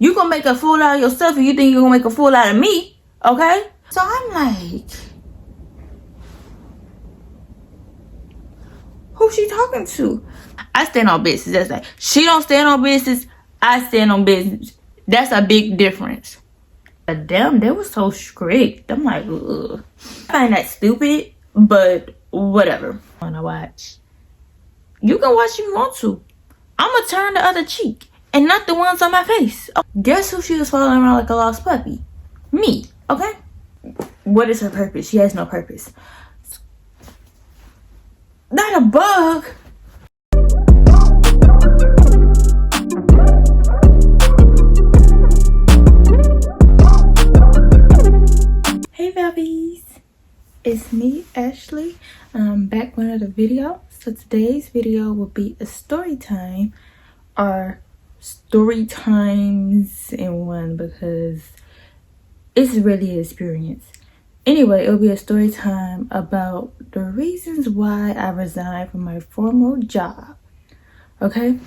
You gonna make a fool out of yourself and you think you're gonna make a fool out of me, okay? So I'm like, who's she talking to? I stand on business. That's like, she don't stand on business, I stand on business. That's a big difference. But damn, they was so strict. I'm like, ugh. I find that stupid, but whatever. I wanna watch. You can watch if you want to. I'ma turn the other cheek and not the ones on my face. Oh, guess who she was following around like a lost puppy? Me, okay? What is her purpose? She has no purpose. Not a bug. Hey Babbies, it's me, Ashley. I'm back with another video. So today's video will be a story time, or story times in one, because it's really an experience. Anyway, it'll be a story time about the reasons why I resigned from my former job. Okay?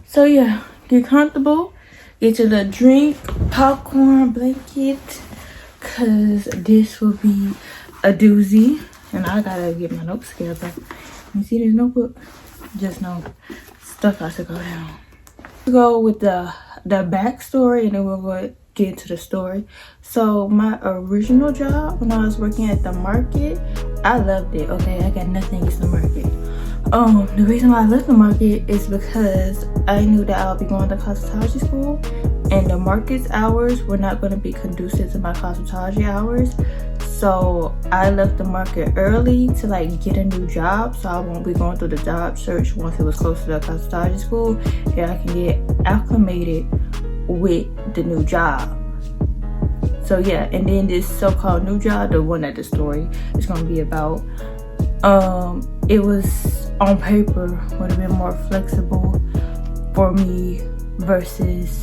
So yeah, get comfortable, get your little drink, popcorn, blanket, cause this will be a doozy. And I gotta get my notes together. You see this notebook? Just know stuff has to go down. We'll go with the backstory and then we'll go get into the story. So my original job when I was working at the market, I loved it. Okay, I got nothing against the market. The reason why I left the market is because I knew that I would be going to cosmetology school, and the market's hours were not going to be conducive to my cosmetology hours. So I left the market early to like get a new job, so I won't be going through the job search once it was close to the cosmetology school, and I can get acclimated with the new job. So yeah, and then this so-called new job, the one that the story is going to be about, it was on paper would have been more flexible for me versus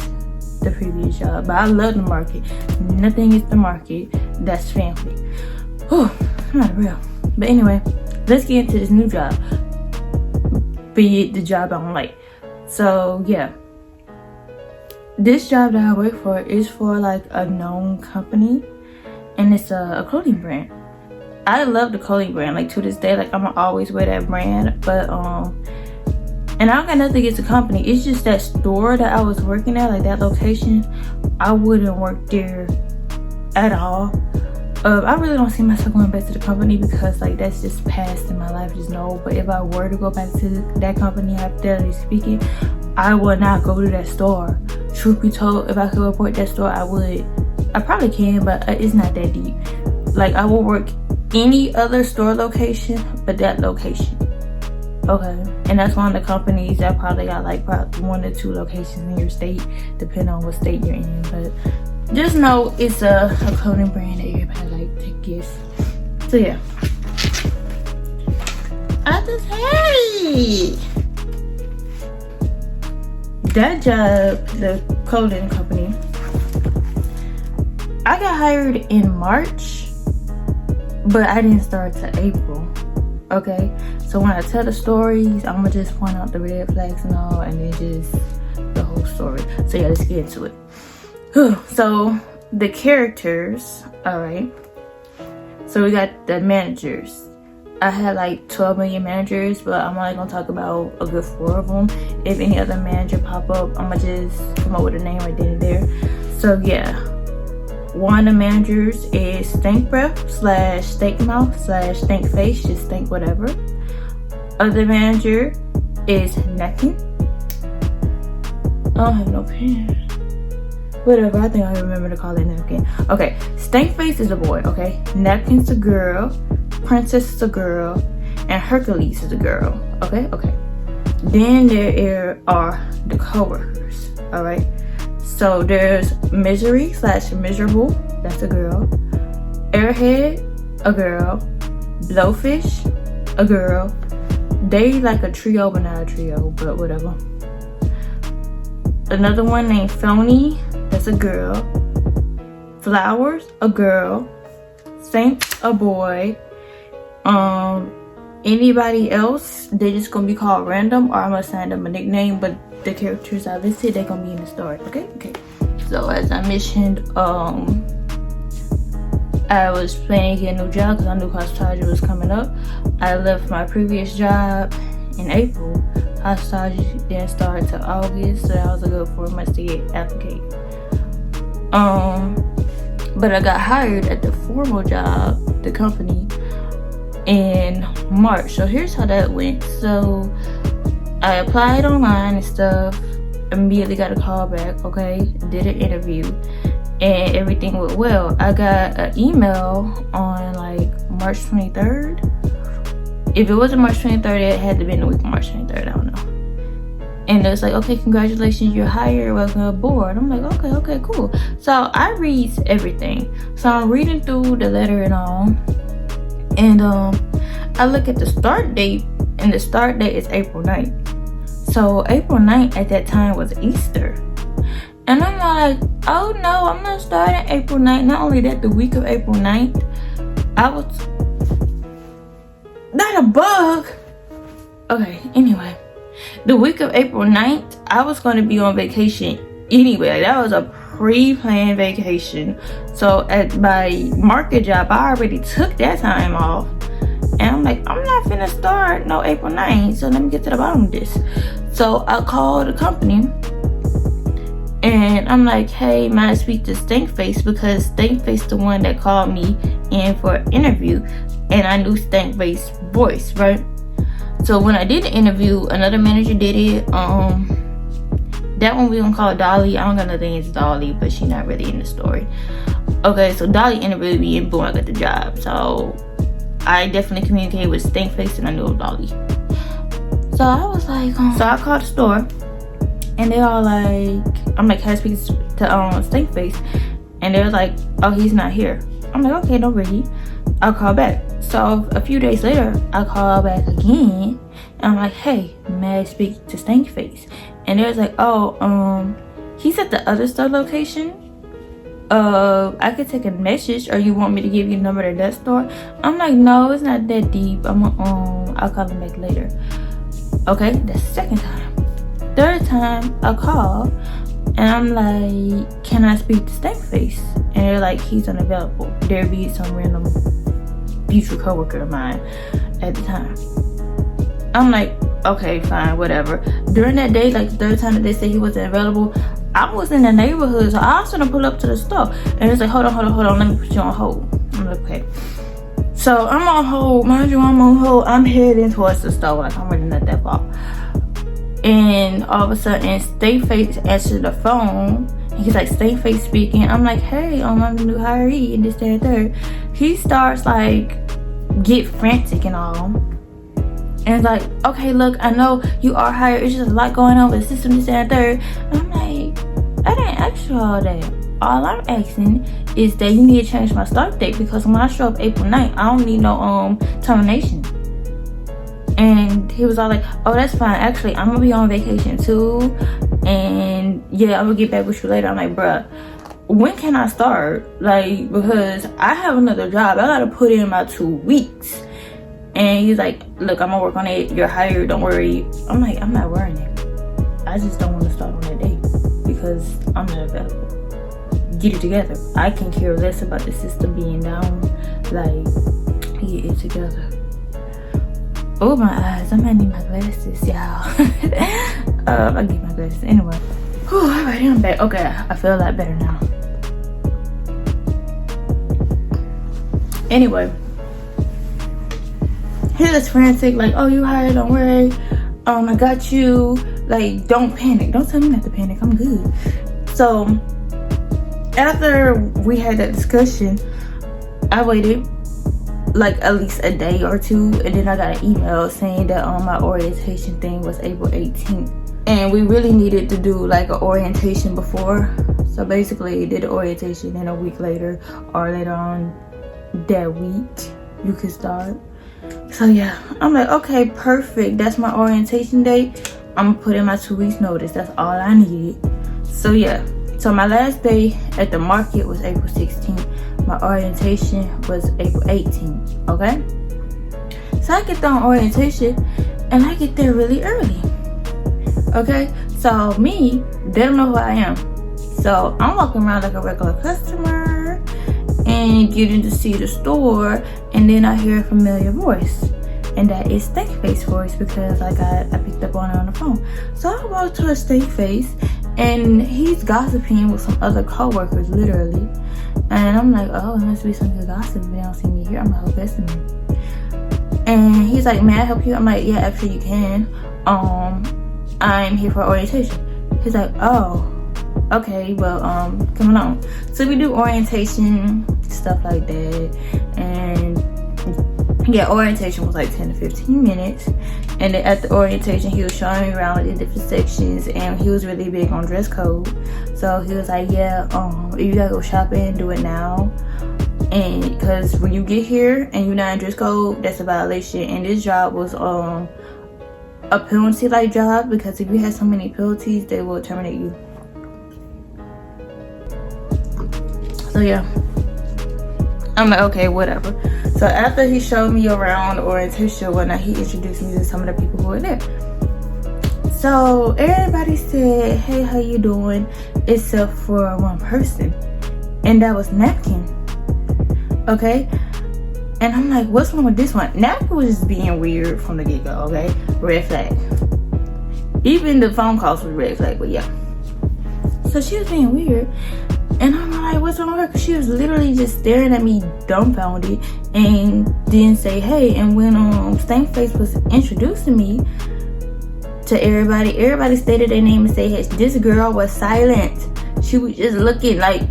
the previous job. But I love the market. Nothing is the market. That's family. Whew, not real. But anyway, let's get into this new job. Be it the job I don't like. So yeah, this job that I work for is for like a known company, and it's a clothing brand. I love the clothing brand, like to this day, like I'ma always wear that brand. But and I don't got nothing against the company, it's just that store that I was working at, like that location, I wouldn't work there at all. I really don't see myself going back to the company because like that's just past in my life, just know. But if I were to go back to that company, hypothetically speaking, I would not go to that store. Truth be told, if I could report that store, I would. I probably can, but it's not that deep. Like I will work any other store location but that location. Okay, and that's one of the companies that probably got like probably 1 or 2 locations in your state, depending on what state you're in. But just know it's a clothing brand that everybody like to guess. So yeah, I just hate that job, the clothing company. I got hired in March, but I didn't start till April. Okay, so when I tell the stories, I'm gonna just point out the red flags and all, and then just the whole story. So yeah, let's get into it. So the characters, all right. So we got the managers. I had like 12 million managers, but I'm only gonna talk about a good 4 of them. If any other manager pop up, I'm gonna just come up with a name right then and there. So yeah, one of the managers is Stink Breath / Stink Mouth / Stink Face, just stink whatever. Other manager is Napkin. I don't have no pen. Whatever, I think I remember to call it Napkin. Okay, Stink Face is a boy, okay? Napkin's a girl, Princess is a girl, and Hercules is a girl, okay? Okay. Then there are the coworkers, all right? So there's Misery / Miserable, that's a girl. Airhead, a girl. Blowfish, a girl. They like a trio, but not a trio, but whatever. Another one named Phony, that's a girl. Flowers, a girl. Saint, a boy. Anybody else, they just gonna be called random, or I'm gonna assign them a nickname, but the characters I listed, they're gonna be in the story. Okay. So as I mentioned, I was planning to get a new job because I knew Hostage was coming up. I left my previous job in April. Hostage didn't start until August, so that was a good 4 months to get applicate. But I got hired at the formal job, the company, in March. So here's how that went. So I applied online and stuff, immediately got a call back, okay, did an interview, and everything went well. I got an email on like March 23rd. If it wasn't March 23rd, it had to be in the week of March 23rd, I don't know. And it was like, okay, congratulations, you're hired, welcome aboard. I'm like, okay, cool. So I read everything. So I'm reading through the letter and all. And I look at the start date, and the start date is April 9th. So April 9th at that time was Easter. And I'm like, oh no, I'm not starting April 9th. Not only that, the week of April 9th, I was... Not a bug. Okay, anyway. The week of April 9th, I was going to be on vacation anyway. Like, that was a pre-planned vacation. So at my market job, I already took that time off. And I'm like, I'm not finna start no April 9th. So let me get to the bottom of this. So I called the company. And I'm like, hey, may I speak to Stankface? Because Stankface the one that called me in for an interview. And I knew Stankface's voice, right? So when I did the interview, another manager did it. That one we gonna call Dolly. I don't got nothing against Dolly, but she's not really in the story. Okay, so Dolly interviewed me and boom, I got the job. So I definitely communicated with Stankface and I knew it was Dolly. So I was like, so I called the store and they all like, I'm like, can I speak to Stankface? And they was like, oh, he's not here. I'm like, okay, don't worry. I'll call back. So a few days later, I call back again. And I'm like, hey, may I speak to Stankface? And they was like, oh, he's at the other store location. I could take a message, or you want me to give you the number to that store? I'm like, no, it's not that deep. I'll call him back later. Okay, that's the second time. Third time, I call. And I'm like, can I speak to Stankface? And they're like, he's unavailable. There be some random future coworker of mine at the time. I'm like, okay, fine, whatever. During that day, like the third time that they said he wasn't available, I was in the neighborhood, so I was gonna pull up to the store. And it's like, hold on, let me put you on hold. I'm like, okay. So I'm on hold, mind you, I'm on hold. I'm heading towards the store, like I'm really not that far. And all of a sudden, Stankface answered the phone. He's like, Stankface speaking. I'm like, hey, I'm the new hiree and this, that, and third. He starts like, get frantic and all. And it's like, okay, look, I know you are hired. It's just a lot going on with the system, this, that, and third. And I'm like, I didn't ask you all that. All I'm asking is that you need to change my start date, because when I show up April 9th, I don't need no termination. And he was all like, oh, that's fine. Actually, I'm gonna be on vacation too. And yeah, I'm gonna get back with you later. I'm like, bruh, when can I start? Like, because I have another job. I gotta put in about 2 weeks. And he's like, look, I'm gonna work on it. You're hired, don't worry. I'm like, I'm not worrying it. I just don't want to start on that day because I'm not available. Get it together. I can care less about the system being down. Like, get it together. Oh, my eyes. I might need my glasses, y'all. I'll get my glasses. Anyway. Whew, alright, I'm back. Okay, I feel a lot better now. Anyway. He was frantic, like, oh, you hired, don't worry. I got you. Like, don't panic. Don't tell me not to panic. I'm good. So, after we had that discussion, I waited like at least a day or two, and then I got an email saying that my orientation thing was April 18th, and we really needed to do like an orientation before. So basically did the orientation, and a week later or later on that week you could start. So yeah, I'm like, okay, perfect, that's my orientation date. I'm gonna put in my 2 weeks notice. That's all I needed. So yeah, so my last day at the market was April 16th. My orientation was April 18th, okay? So I get there on orientation, and I get there really early, okay? So me, they don't know who I am. So I'm walking around like a regular customer and getting to see the store, and then I hear a familiar voice, and that is Stankface voice because I picked up on it on the phone. So I walk to a Stankface, and he's gossiping with some other co-workers, literally. And I'm like, oh, it must be some good gossip. They don't see me here. I'm like, oh, that's me. And he's like, may I help you? I'm like, yeah, actually you can. I'm here for orientation. He's like, oh, okay, well, come along. So we do orientation, stuff like that. And yeah, orientation was like 10 to 15 minutes. And then at the orientation, he was showing me around the different sections, and he was really big on dress code. So he was like, yeah, if you gotta go shopping, do it now. And because when you get here and you're not in dress code, that's a violation. And this job was a penalty like job, because if you have so many penalties, they will terminate you. So yeah, I'm like, okay, whatever. So after he showed me around orientation and whatnot, he introduced me to some of the people who were there. So everybody said, hey, how you doing? Except for one person, and that was Napkin. Okay, and I'm like, what's wrong with this one? Napkin was just being weird from the get-go. Okay, red flag. Even the phone calls was red flag, but yeah. So she was being weird, and I'm like, what's wrong with her? Because she was literally just staring at me dumbfounded and didn't say hey. And when Stankface was introducing me to everybody stated their name and said hey. This girl was silent. She was just looking like,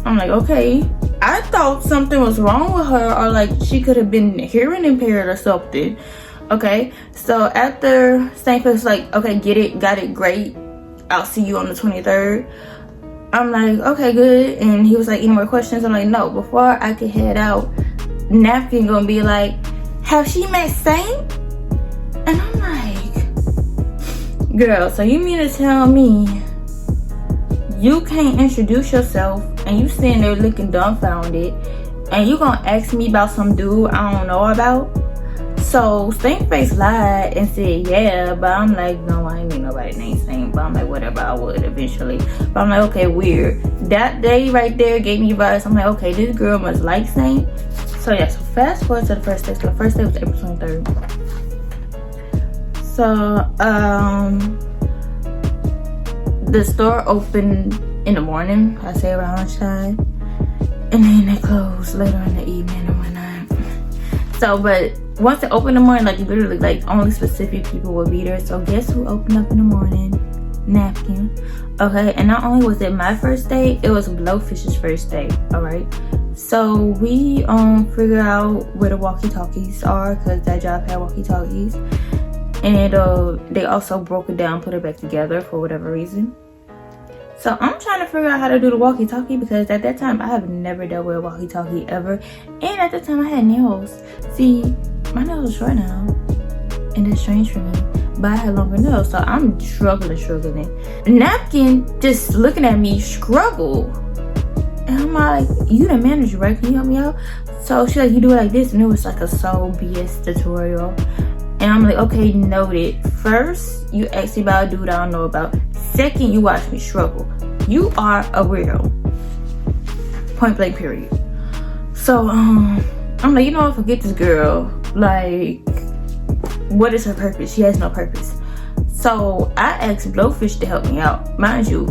I'm like, okay. I thought something was wrong with her, or like she could have been hearing impaired or something. Okay, so after Stankface was like, okay, got it, great. I'll see you on the 23rd. I'm like, okay, good. And he was like, any more questions? I'm like, no. Before I could head out, Napkin gonna be like, have she met Saint? And I'm like, girl, so you mean to tell me you can't introduce yourself and you sitting there looking dumbfounded and you gonna ask me about some dude I don't know about? So Stankface lied and said yeah, but I'm like, no, I ain't mean nobody named Saint. But I'm like, whatever, I would eventually. But I'm like, okay, weird. That day right there gave me vibes. I'm like, okay, this girl must like Saint. So yeah, so fast forward to the first day. So the first day was April 23rd. So the store opened in the morning, I say around lunchtime, and then they closed later in the evening and whatnot. So, but once it opened in the morning, like literally, like only specific people would be there. So guess who opened up in the morning? Napkin. Okay, and not only was it my first day, it was Blowfish's first day. All right. So we figured out where the walkie-talkies are, because that job had walkie-talkies, and they also broke it down, put it back together for whatever reason. So I'm trying to figure out how to do the walkie-talkie, because at that time I have never dealt with a walkie-talkie ever, and at the time I had nails. See, my nails are short now, and that's strange for me, but I had longer nails, so I'm struggling. Napkin just looking at me struggle, and I'm like, you the manager, right? Can you help me out? So she's like, you do it like this, and it was like a Soul BS tutorial. And I'm like, okay, noted. First, you ask me about a dude I don't know about. Second, you watch me struggle. You are a weirdo. Point blank, period. So, I'm like, you know what, forget this girl. Like, what is her purpose? She has no purpose. So, I asked Blowfish to help me out. Mind you,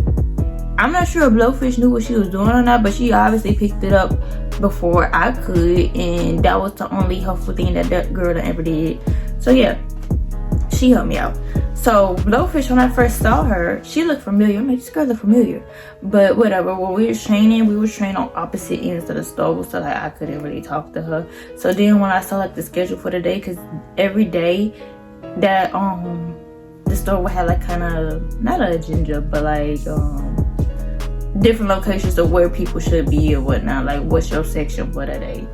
I'm not sure if Blowfish knew what she was doing or not, but she obviously picked it up before I could. And that was the only helpful thing that girl ever did. So yeah, she helped me out. So Blowfish, when I first saw her, she looked familiar. I'm like, this girl look familiar. But whatever, when we were training on opposite ends of the store, so like I couldn't really talk to her. So then when I saw like the schedule for the day, because every day that the store would have like kind of, not an agenda, but like different locations of where people should be or whatnot. Like, what's your section for the day?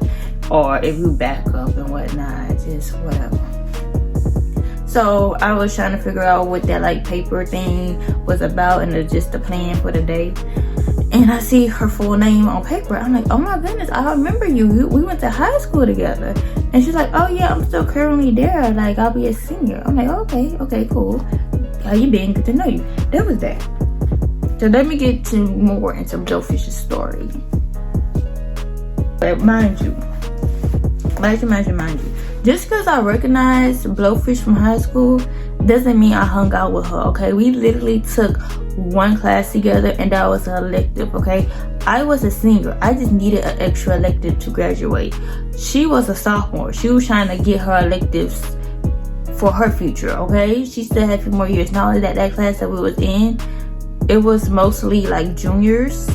Or if you back up and whatnot, just whatever. So I was trying to figure out what that like paper thing was about, and just the plan for the day. And I see her full name on paper. I'm like, oh my goodness, I remember you. We went to high school together. And she's like, oh yeah, I'm still currently there. Like, I'll be a senior. I'm like, okay, cool. How you been? Good to know you. That was that. So let me get to more into Blowfish's story. But mind you, just because I recognize Blowfish from high school doesn't mean I hung out with her, okay? We literally took one class together, and that was an elective, okay? I was a senior. I just needed an extra elective to graduate. She was a sophomore. She was trying to get her electives for her future, okay? She still had a few more years. Not only that class that we was in, it was mostly like juniors,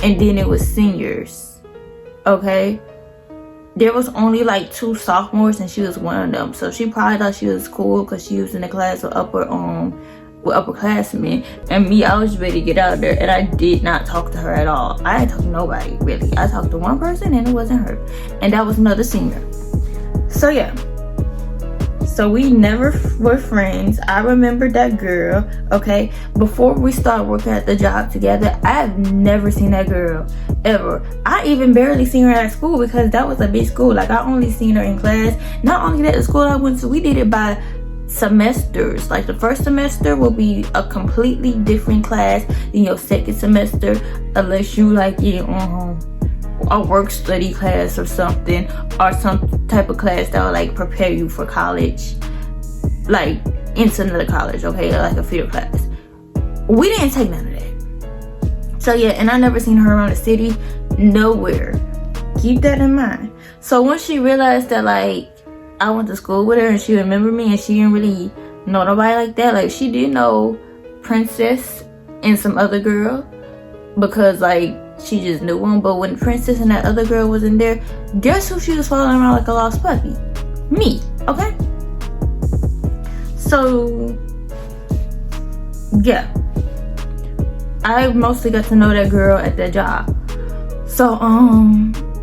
and then it was seniors, okay? There was only like 2 sophomores, and she was one of them. So she probably thought she was cool because she was in the class with upperclassmen. And me, I was ready to get out of there, and I did not talk to her at all. I didn't talk to nobody, really. I talked to one person, and it wasn't her. And that was another senior. So yeah. So we never were friends. I remember that girl, okay? Before we started working at the job together, I have never seen that girl, ever. I even barely seen her at school because that was a big school. Like, I only seen her in class. Not only that, the school I went to, we did it by semesters. Like, the first semester will be a completely different class than your second semester, unless you like a work study class or something, or some type of class that will like prepare you for college, like into another college, okay, like a field class. We didn't take none of that. So yeah, and I never seen her around the city, nowhere. Keep that in mind. So once she realized that like I went to school with her and she remembered me and she didn't really know nobody like that, like she did know Princess and some other girl, because like she just knew one. But when Princess and that other girl was in there, guess who she was following around like a lost puppy? Me, okay? So yeah, I mostly got to know that girl at that job. So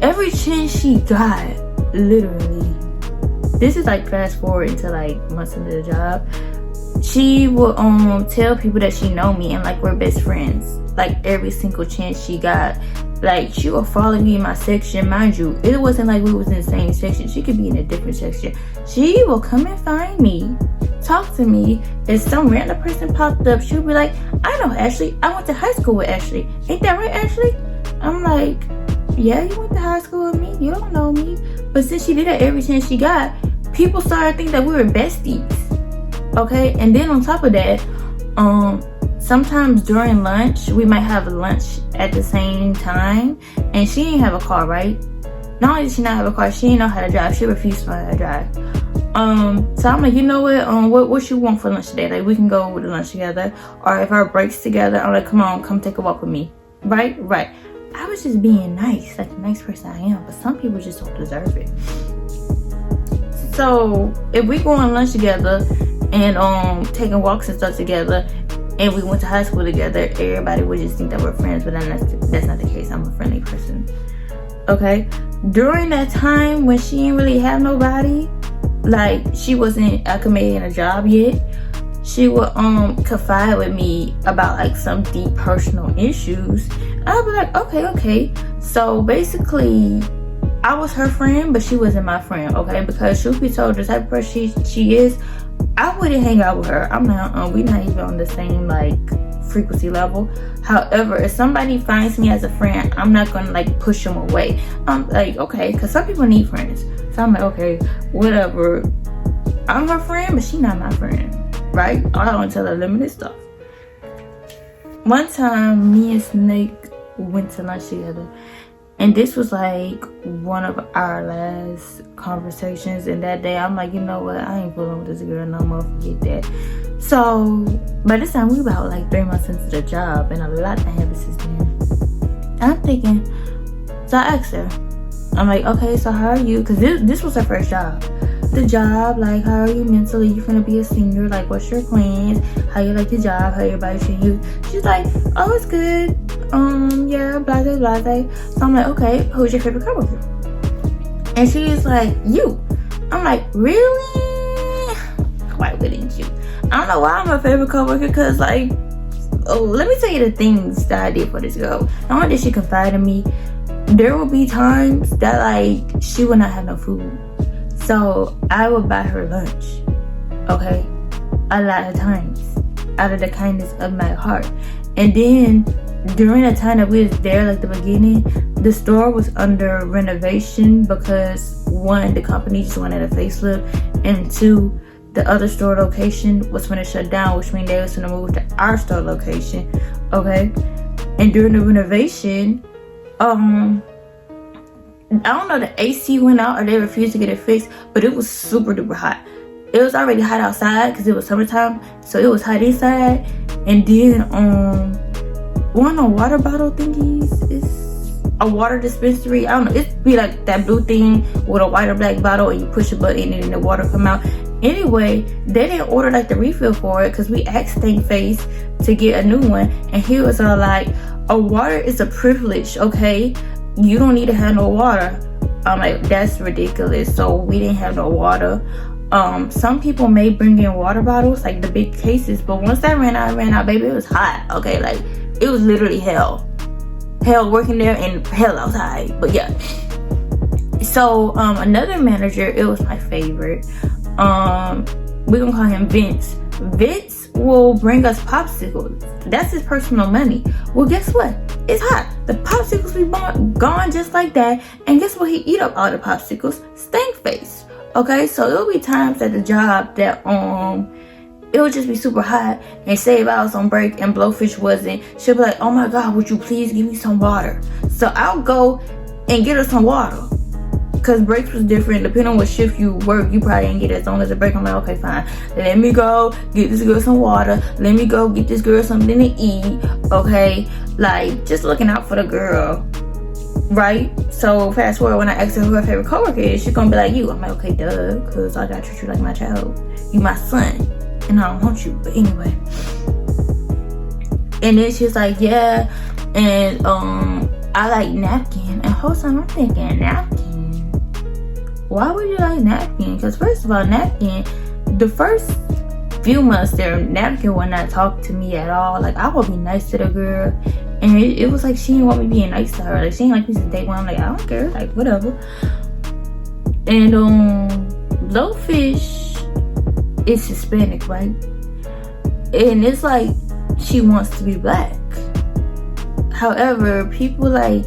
every chance she got, literally, this is like fast forward into like months into the job, she will tell people that she know me and like we're best friends. Like every single chance she got, like she will follow me in my section. Mind you, it wasn't like we was in the same section. She could be in a different section. She will come and find me, talk to me. If some random person popped up, she'll be like, I know Ashley. I went to high school with Ashley. Ain't that right, Ashley? I'm like, yeah, you went to high school with me. You don't know me. But since she did that every chance she got, people started thinking that we were besties. Okay, and then on top of that, sometimes during lunch, we might have lunch at the same time, and she didn't have a car, right? Not only did she not have a car, she didn't know how to drive. She refused to know how to drive. So I'm like, you know what you want for lunch today? Like, we can go with lunch together, or if our breaks together, I'm like, come take a walk with me, right? I was just being nice, like the nice person I am, but some people just don't deserve it. So if we go on lunch together and taking walks and stuff together, and we went to high school together, everybody would just think that we're friends, but then that's not the case. I'm a friendly person, okay? During that time when she didn't really have nobody, like she wasn't acclimated in a job yet, she would confide with me about like some deep personal issues. I'd be like, okay. So basically, I was her friend, but she wasn't my friend, okay? Because truth be told, the type of person she is, I wouldn't hang out with her. I'm not, we're not even on the same like frequency level. However, if somebody finds me as a friend, I'm not gonna like push them away. I'm like, okay, because some people need friends. So I'm like, okay, whatever. I'm her friend, but she's not my friend, right? I don't tell her limited stuff. One time, me and Snake went to lunch together. And this was like one of our last conversations. And that day, I'm like, you know what? I ain't fooling with this girl no more. Forget that. So by this time, we about like 3 months into the job, and a lot happened since then. I'm thinking, so I asked her, I'm like, okay, so how are you? Because this was her first job. The job, like, how are you mentally? You finna be a senior. Like, what's your plans? How you like the job? How everybody treat you? She's like, oh, it's good. Yeah, blase. So I'm like, okay, who's your favorite coworker? And she's like, you. I'm like, really? Why wouldn't you? I don't know why I'm her favorite coworker, because like, let me tell you the things that I did for this girl. Not only did she confide in me, there will be times that like she would not have no food. So I would buy her lunch, okay? A lot of times, out of the kindness of my heart. And then during the time that we was there, like the beginning, the store was under renovation because one, the company just wanted a facelift, and two, the other store location was going to shut down, which means they was going to move to our store location. Okay. And during the renovation, I don't know, the AC went out or they refused to get it fixed, but it was super duper hot. It was already hot outside because it was summertime, so it was hot inside. And then one of the water bottle thingies is a water dispensary. I don't know, it'd be like that blue thing with a white or black bottle, and you push a button and then the water come out. Anyway, they didn't order like the refill for it because we asked Stankface to get a new one, and he was all like, a water is a privilege, okay? You don't need to have no water. I'm like, that's ridiculous. So we didn't have no water. Some people may bring in water bottles, like the big cases, but once that ran out, baby. It was hot, okay? Like, it was literally hell working there and hell outside. But yeah, so another manager, it was my favorite. We're gonna call him Vince. Vince will bring us popsicles. That's his personal money. Well, guess what? It's hot. The popsicles be gone just like that. And guess what? He eat up all the popsicles. Stankface. Okay, so it'll be times at the job that it would just be super hot, and say if I was on break and Blowfish wasn't, she'll be like, oh my god, would you please give me some water? So I'll go and get her some water, because breaks was different. Depending on what shift you work, you probably didn't get as long as a break. I'm like, okay, fine, let me go get this girl some water, let me go get this girl something to eat. Okay, like, just looking out for the girl, right? So fast forward, when I asked her who her favorite coworker is, she's gonna be like, you. I'm like, okay, duh, because I gotta treat you like my child. You my son, and I don't want you. But anyway, and then she's like, yeah, and I like napkin. And whole time I'm thinking, napkin? Why would you like napkin? Because first of all, napkin, the first few months there, napkin would not talk to me at all. Like, I would be nice to the girl, and it was like she didn't want me being nice to her. Like, she didn't like me since day one. I'm like, I don't care, like, whatever. And Blowfish is Hispanic, right? And it's like she wants to be black. However, people like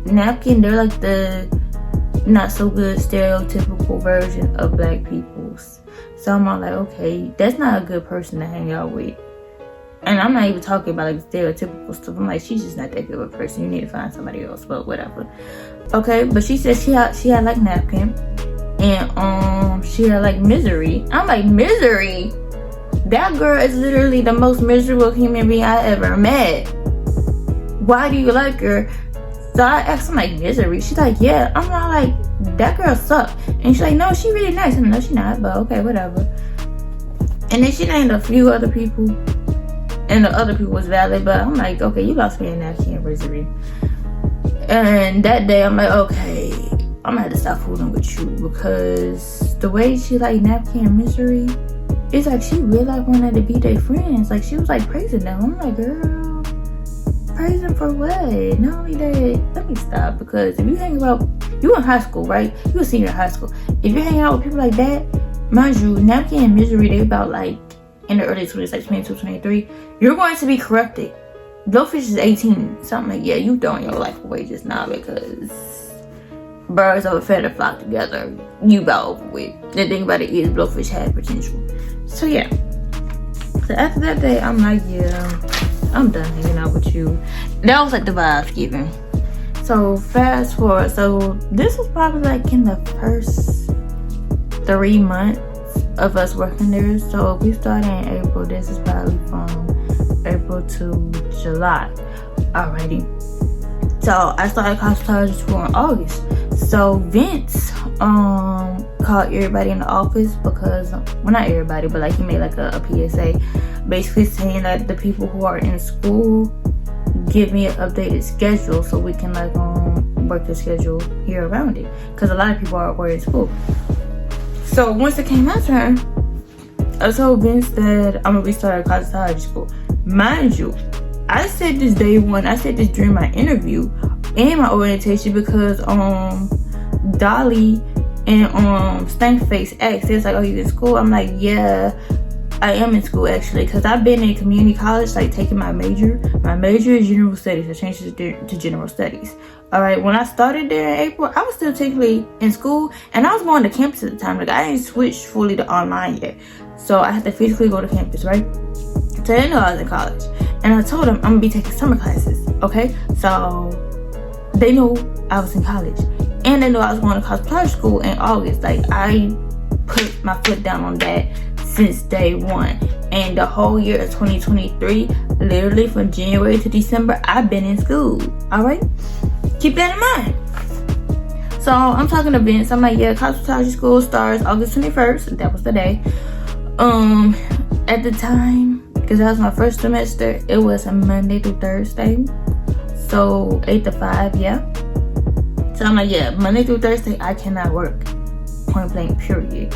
Napkin, they're like the not so good stereotypical version of black people's. So I'm all like, okay, that's not a good person to hang out with. And I'm not even talking about like stereotypical stuff. I'm like, she's just not that good of a person. You need to find somebody else, but whatever. Okay, but she said she had like Napkin, and she had like Misery. I'm like, Misery? That girl is literally the most miserable human being I ever met. Why do you like her? So I asked her, like, Misery? She's like, yeah. I'm not like, that girl sucked. And she's like, no, she really nice. I'm like, no, she not, but okay, whatever. And then she named a few other people, and the other people was valid, but I'm like, okay, you lost me in Napkin, Misery. And that day, I'm like, okay, I'm gonna have to stop fooling with you, because the way she like Napkin and Misery, it's like she really like wanted to be their friends. Like, she was like praising them. I'm like, girl, praising for what? Not only that, let me stop, because if you hang out, you in high school, right? You a senior in high school. If you're hanging out with people like that, mind you, Napkin and Misery, they about like in the early 20s, like 22, 23, you're going to be corrected. Blowfish is 18. So I'm like, yeah, you throwing your life away just now, because birds of a feather flock together. You about over with. The thing about it is, Blowfish had potential. So yeah. So after that day, I'm like, yeah, I'm done hanging out with you. That was like the vibes given. So fast forward. So this was probably like in the first 3 months of us working there. So we started in April. This is probably from April to July. Alrighty. So I started cosmetology school in August. So Vince called everybody in the office, because, well, not everybody, but like he made like a PSA basically saying that the people who are in school give me an updated schedule so we can like work the schedule here around it, because a lot of people are in school. So once it came my turn, I told Vince that I'm gonna restart cosmetology school. Mind you, I said this day one, I said this during my interview and my orientation, because Dolly and Stankface asked, it's like, oh, you in school? I'm like, yeah, I am in school actually, because I've been in community college, like taking my major. My major is general studies. I changed it to general studies. All right, when I started there in April, I was still technically in school, and I was going to campus at the time. Like, I didn't switch fully to online yet, so I had to physically go to campus, right? So they knew I was in college, and I told them I'm gonna be taking summer classes. Okay, so they knew I was in college, and they knew I was going to cosmetology school in August. Like, I put my foot down on that since day one. And the whole year of 2023, literally from January to December, I've been in school. All right, keep that in mind. So I'm talking events. I'm like, yeah, cosmetology school starts August 21st. That was the day. At the time, because that was my first semester, it was a Monday through Thursday, so 8 to 5. Yeah. So I'm like, yeah, Monday through Thursday I cannot work. Point blank, period.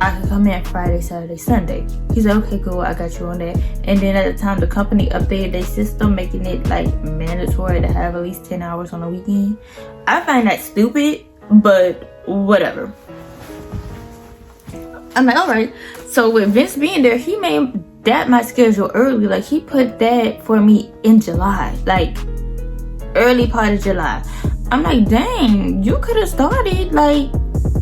I could come in Friday, Saturday, Sunday. He's like, okay, cool, I got you on that. And then at the time, the company updated their system, making it like mandatory to have at least 10 hours on the weekend. I find that stupid, but whatever. I'm like, all right. So with Vince being there, he made that my schedule early. Like, he put that for me in July, like early part of July. I'm like, dang, you could have started like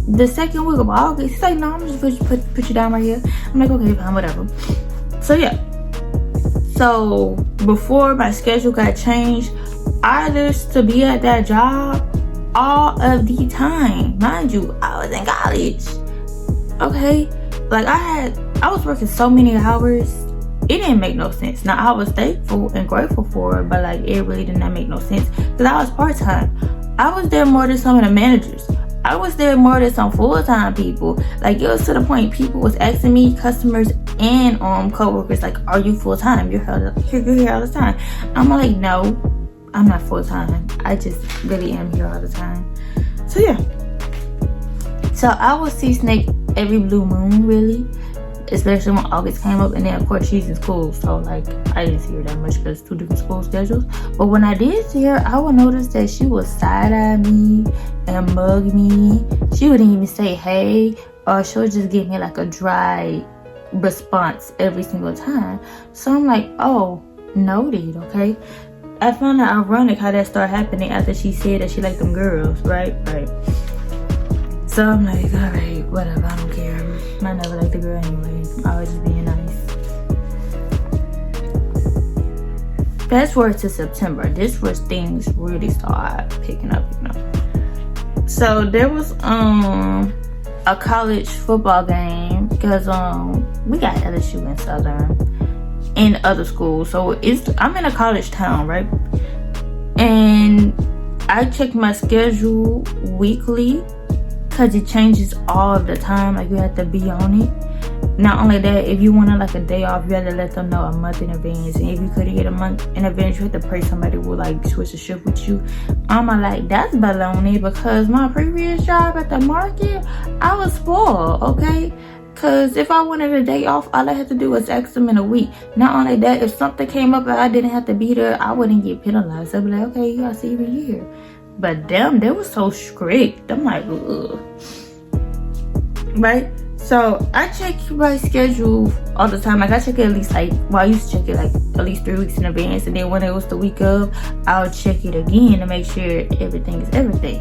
the second week of August. He's like, no, I'm just put you down right here. I'm like, okay, fine, whatever. So yeah, so before my schedule got changed, I used to be at that job all of the time. Mind you, I was in college. Okay, like I was working so many hours, it didn't make no sense. Now, I was thankful and grateful for it, but like, it really did not make no sense, because I was part-time. I was there more than some of the managers. I was there more than some full-time people. Like, it was to the point people was asking me, customers and co-workers, like, are you full-time? You're here all the time. I'm like, no, I'm not full-time. I just really am here all the time. So yeah. So I would see Snake every blue moon, really, especially when August came up. And then of course she's in school, so like I didn't see her that much because 2 different school schedules. But when I did see her, I would notice that she would side-eye me and mug me. She wouldn't even say hey, or she would just give me like a dry response every single time. So I'm like, oh, noted. Okay, I found it ironic how that started happening after she said that she liked them girls, right? So I'm like, all right, whatever, I don't care. I never liked the girl anyway. I was just being nice. Fast forward to September. This was things really started picking up, you know. So there was a college football game, because we got LSU and Southern in other schools. So I'm in a college town, right? And I check my schedule weekly, because it changes all the time. Like, you have to be on it. Not only that, if you wanted like a day off, you had to let them know a month in advance. And if you couldn't get a month in advance, you had to pray somebody would like switch the shift with you. I'm like, that's baloney, because my previous job at the market, I was spoiled, okay? Because if I wanted a day off, all I had to do was ask them in a week. Not only that, if something came up and I didn't have to be there, I wouldn't get penalized. I'd be like, okay, you gotta see you here. But them, they were so strict. I'm like, ugh. Right? So I check my schedule all the time. Like, I check it at least like, well, I used to check it like at least 3 weeks in advance. And then when it was the week of, I'll check it again to make sure everything is everything.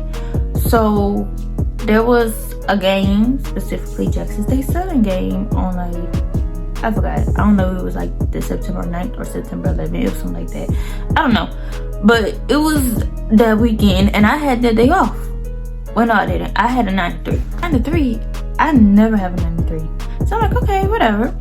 So there was a game, specifically Jackson State Southern game on like, I forgot. I don't know if it was like the September 9th or September 11th. It was something like that. I don't know. But it was that weekend and I had that day off. Well, no, I didn't. I had a 9 to 3. 9 to 3, I never have a 9 to 3. So I'm like, okay, whatever.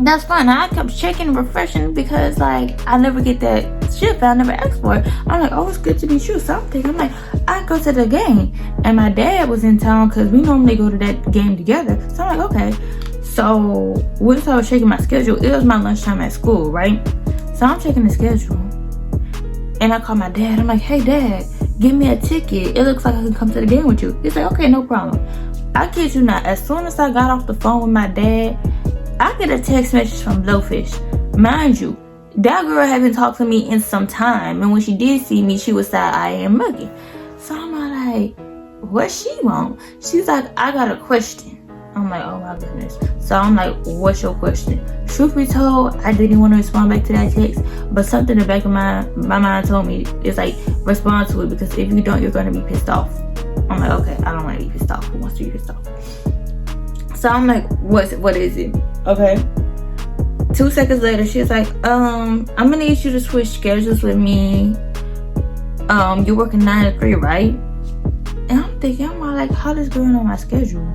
That's fine. I kept checking and refreshing because like I never get that shift. I never asked for it. I'm like, oh, it's good to be true. So I'm thinking, I'm like, I go to the game. And my dad was in town because we normally go to that game together. So I'm like, okay. So once I was checking my schedule, it was my lunchtime at school, right? So I'm checking the schedule. And I call my dad. I'm like, hey, Dad, give me a ticket. It looks like I can come to the game with you. He's like, okay, no problem. I kid you not. As soon as I got off the phone with my dad, I get a text message from Blowfish. Mind you, that girl hadn't talked to me in some time. And when she did see me, she was side-eyeing and mugging. So I'm like, what she want? She's like, I got a question. I'm like, oh my goodness. So I'm like, what's your question? Truth be told, I didn't want to respond back to that text, but something in the back of my mind told me, it's like, respond to it, because if you don't, you're going to be pissed off. I'm like, okay, I don't want to be pissed off. Who wants to be pissed off? So I'm like, what is it? Okay. 2 seconds later, she's like, I'm gonna need you to switch schedules with me. You're working 9 to 3, right? And I'm thinking, I'm like, how this girl know my schedule?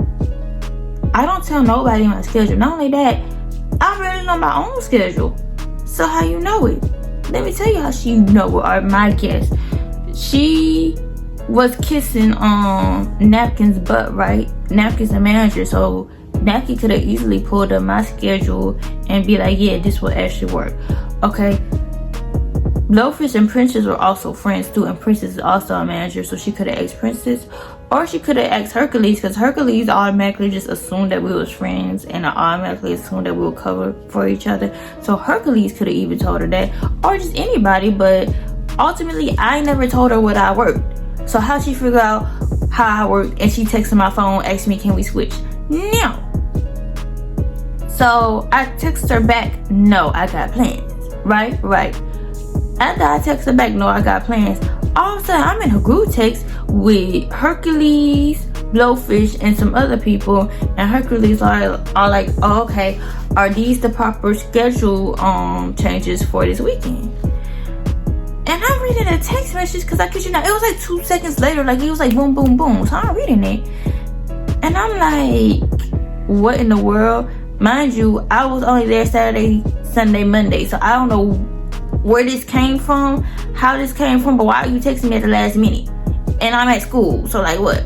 I don't tell nobody my schedule. Not only that, I really know my own schedule. So how you know it? Let me tell you how she know it, or my guess. She was kissing Napkin's butt, right? Napkin's the manager, so Napkin could have easily pulled up my schedule and be like, yeah, this will actually work. Okay. Blowfish and Princess were also friends too, and Princess is also a manager, so she could have asked Princess, or she could have asked Hercules, because Hercules automatically just assumed that we was friends, and I automatically assumed that we would cover for each other. So Hercules could have even told her that, or just anybody, but ultimately I never told her what I worked. So how she figure out how I worked, and she texted my phone, asked me, can we switch? No. So I text her back, no, I got plans. Right. After I text her back, no, I got plans, all of a sudden I'm in a group text with Hercules, Blowfish, and some other people, and Hercules are like, oh, okay, are these the proper schedule changes for this weekend? And I'm reading a text message, because I kid you not, it was like 2 seconds later, like it was like boom, boom, boom. So I'm reading it, and I'm like, what in the world? Mind you, I was only there Saturday, Sunday, Monday, so I don't know where this came from, how this came from, but why are you texting me at the last minute? And I'm at school, so like what?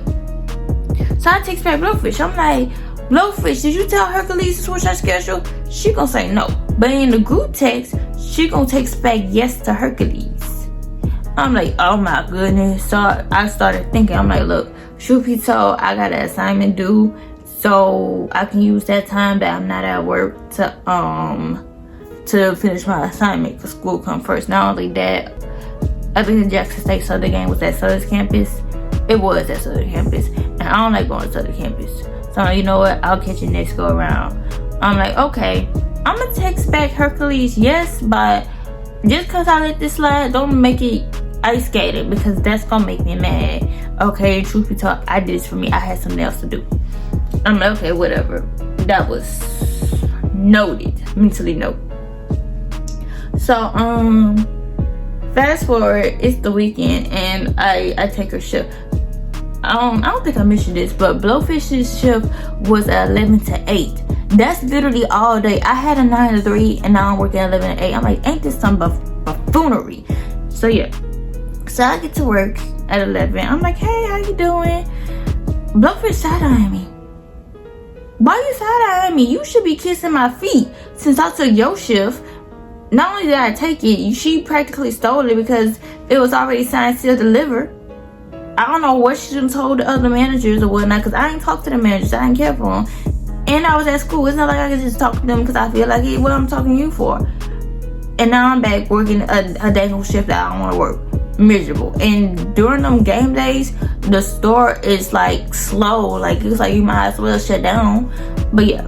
So I text back Blowfish. I'm like, Blowfish, did you tell Hercules to switch our schedule? She gonna say no. But in the group text, she gonna text back yes to Hercules. I'm like, oh my goodness. So I started thinking, I'm like, look, truth be told, I got an assignment due, so I can use that time that I'm not at work to finish my assignment, because school come first. Not only that, I think the Jackson State Southern game was at Southern campus. It was at Southern campus, and I don't like going to Southern campus. So you know what? I'll catch you next go around. I'm like, okay, I'm gonna text back Hercules yes, but just because I let this slide, don't make it ice skated, because that's gonna make me mad. Okay, truth be told, I did this for me. I had something else to do. I'm like, okay, whatever. That was noted, mentally noted. So fast forward, it's the weekend, and I take her shift. I don't think I mentioned this, but Blowfish's shift was at 11 to 8. That's literally all day. I had a 9 to 3, and now I'm working at 11 to 8. I'm like, ain't this some buffoonery? So yeah. So I get to work at 11. I'm like, hey, how you doing? Blowfish side-eyeing me. Why you side-eyeing me? You should be kissing my feet since I took your shift. Not only did I take it, she practically stole it, because it was already signed, sealed, delivered. I don't know what she done told the other managers or whatnot, because I ain't talked to the managers. I ain't care for them. And I was at school. It's not like I can just talk to them because I feel like, hey, what I'm talking to you for? And now I'm back working a day shift that I don't want to work. Miserable. And during them game days, the store is like slow. Like it's like you might as well shut down. But yeah.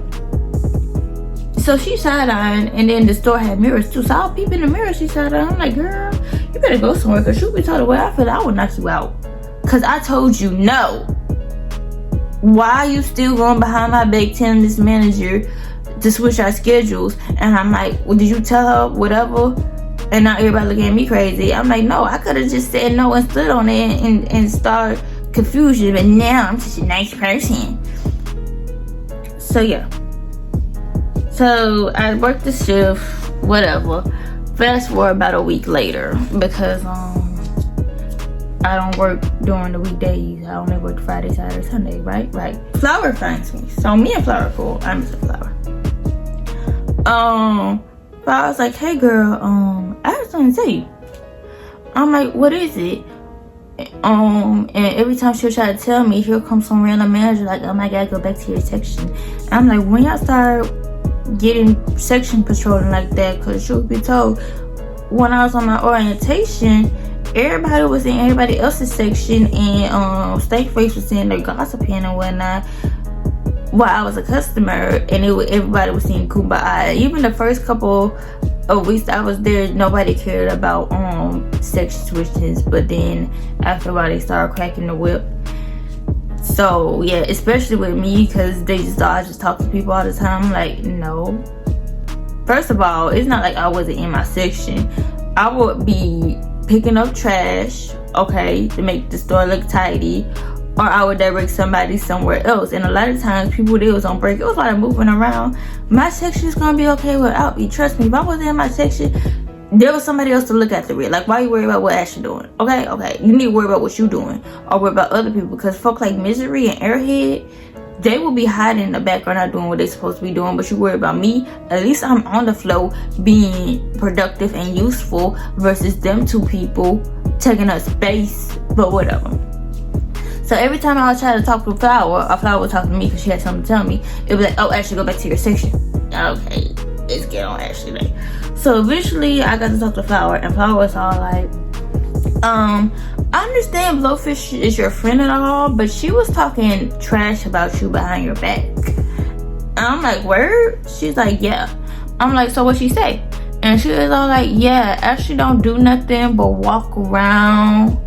So she side-eyeing, and then the store had mirrors too. So I'll peep in the mirror. She side-eyeing. I'm like, girl, you better go somewhere, because she'll be told the way I feel, I would knock you out. Because I told you no. Why are you still going behind my back telling this manager to switch our schedules? And I'm like, well, did you tell her whatever? And now everybody looking at me crazy. I'm like, no, I could have just said no and stood on it and start confusion. But now I'm such a nice person. So yeah. So I worked the shift, whatever. Fast forward about a week later, because I don't work during the weekdays. I only work Friday, Saturday, Sunday, right? Flower finds me. So me and Flower cool. I'm Mr. Flower. Flower's like, hey girl, I have something to tell you. I'm like, what is it? And every time she'll try to tell me, here comes some random manager like, oh my god, go back to your section. And I'm like, when y'all start getting section patrolling like that? Because truth be told, when I was on my orientation, everybody was in everybody else's section, and Steak Face was in there gossiping and whatnot. while I was a customer, and everybody was seeing kumbaya. Even the first couple of weeks I was there, nobody cared about sex switches, but then after a while they started cracking the whip. So yeah, especially with me, because they just thought I just talk to people all the time. I'm like, no. First of all, it's not like I wasn't in my section. I would be picking up trash, okay, to make the store look tidy, or I would direct somebody somewhere else. And a lot of times people, they was on break, it was like moving around. My section is gonna be okay without me. Trust me, if I wasn't in my section, there was somebody else to look after it. Like, why you worry about what Ashley doing? Okay, you need to worry about what you doing, or worry about other people, because folk like Misery and Airhead, they will be hiding in the background, not doing what they're supposed to be doing. But you worry about me, at least I'm on the flow being productive and useful, versus them two people taking up space. But whatever. So every time I would try to talk to Flower, or Flower would talk to me because she had something to tell me, it was like, oh, Ashley, go back to your section. Okay, let's get on Ashley then. So eventually I got to talk to Flower, and Flower was all like, I understand Blowfish is your friend and all, but she was talking trash about you behind your back. And I'm like, word? She's like, yeah. I'm like, so what she say? And she was all like, yeah, Ashley don't do nothing but walk around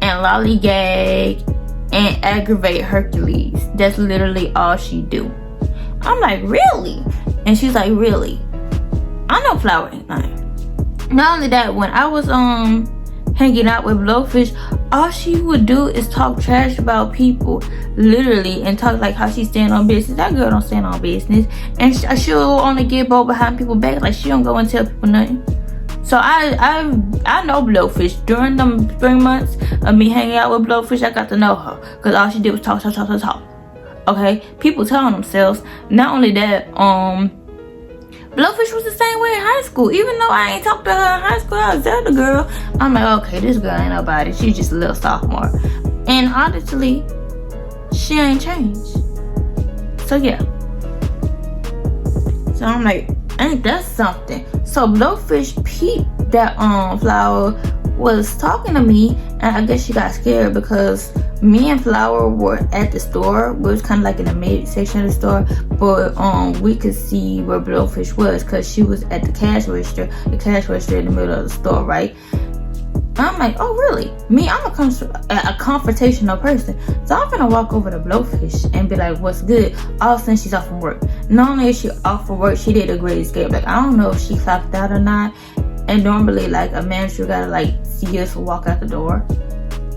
and lollygag and aggravate Hercules. That's literally all she do. I'm like, really? And she's like, really? I know Flower ain't lying. Not only that, when I was hanging out with Blowfish, all she would do is talk trash about people, literally, and talk like how she stand on business. That girl don't stand on business, and she'll only get bold behind people's back. Like, she don't go and tell people nothing. So I know Blowfish. During them spring months of me hanging out with Blowfish, I got to know her, because all she did was talk. Okay, people telling themselves. Not only that, Blowfish was the same way in high school. Even though I ain't talked to her in high school, I was the other girl. I'm like, okay, this girl ain't nobody. She's just a little sophomore. And honestly, she ain't changed. So yeah. So I'm like, ain't that something? So Blowfish peeped that Flower was talking to me, and I guess she got scared because me and Flower were at the store. We was kind of like in the mid section of the store, but we could see where Blowfish was because she was at the cash register. The cash register in the middle of the store, right? I'm like, oh really? Me, I'm a confrontational person, so I'm gonna walk over to Blowfish and be like, what's good? All of a sudden she's off from work. Not only is she off from work, she did a great escape. Like, I don't know if she clocked out or not. And normally, like, a manager gotta like see us walk out the door.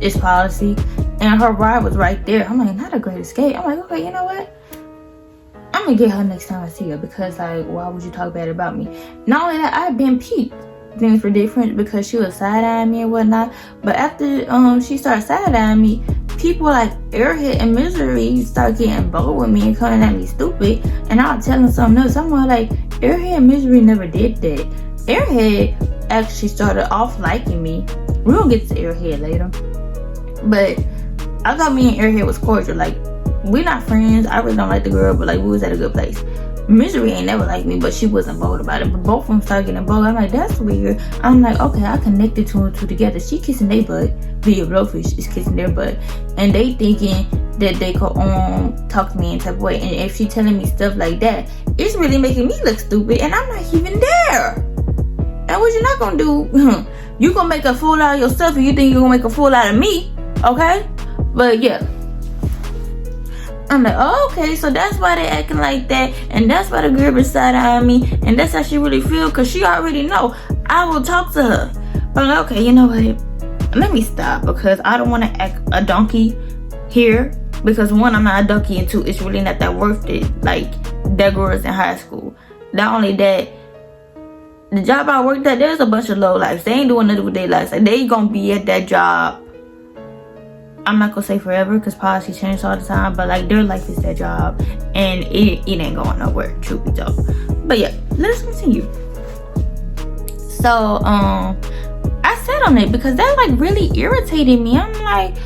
It's policy. And her ride was right there. I'm like, not a great escape. I'm like, okay, you know what? I'm gonna get her next time I see her, because like, why would you talk bad about me? Not only that, I've been peeped. Things were different because she was side-eyeing me and whatnot. But after she started side-eyeing me, people like Airhead and Misery started getting bold with me and coming at me stupid. And I was telling something else. I'm like, Airhead and Misery never did that. Airhead actually started off liking me. We're gonna get to Airhead later. But I thought me and Airhead was cordial. Like, we're not friends. I really don't like the girl, but like, we was at a good place. Misery ain't never liked me, but she wasn't bold about it. But both of them started getting bold. I'm like, that's weird. I'm like, okay, I connected two and two together. She kissing their butt via Blowfish is kissing their butt, and they thinking that they could talk to me in type of way. And if she telling me stuff like that, it's really making me look stupid, and I'm not even there. And what you're not gonna do, you gonna make a fool out of yourself, and you think you're gonna make a fool out of me, okay? But yeah, I'm like, oh, okay, so that's why they acting like that, and that's why the girl beside on me, and that's how she really feel, because she already know I will talk to her. But I'm like, okay, you know what, let me stop, because I don't want to act a donkey here, because one, I'm not a donkey, and two, it's really not that worth it. Like, that girl is in high school. Not only that, the job I worked at, there's a bunch of low lives. They ain't doing nothing with their lives. Like, they gonna be at that job, I'm not gonna say forever, because policy changes all the time, but like, their life is their job, and it ain't going nowhere, truth be told. But yeah, let's continue. So I sat on it because that like really irritated me. I'm like,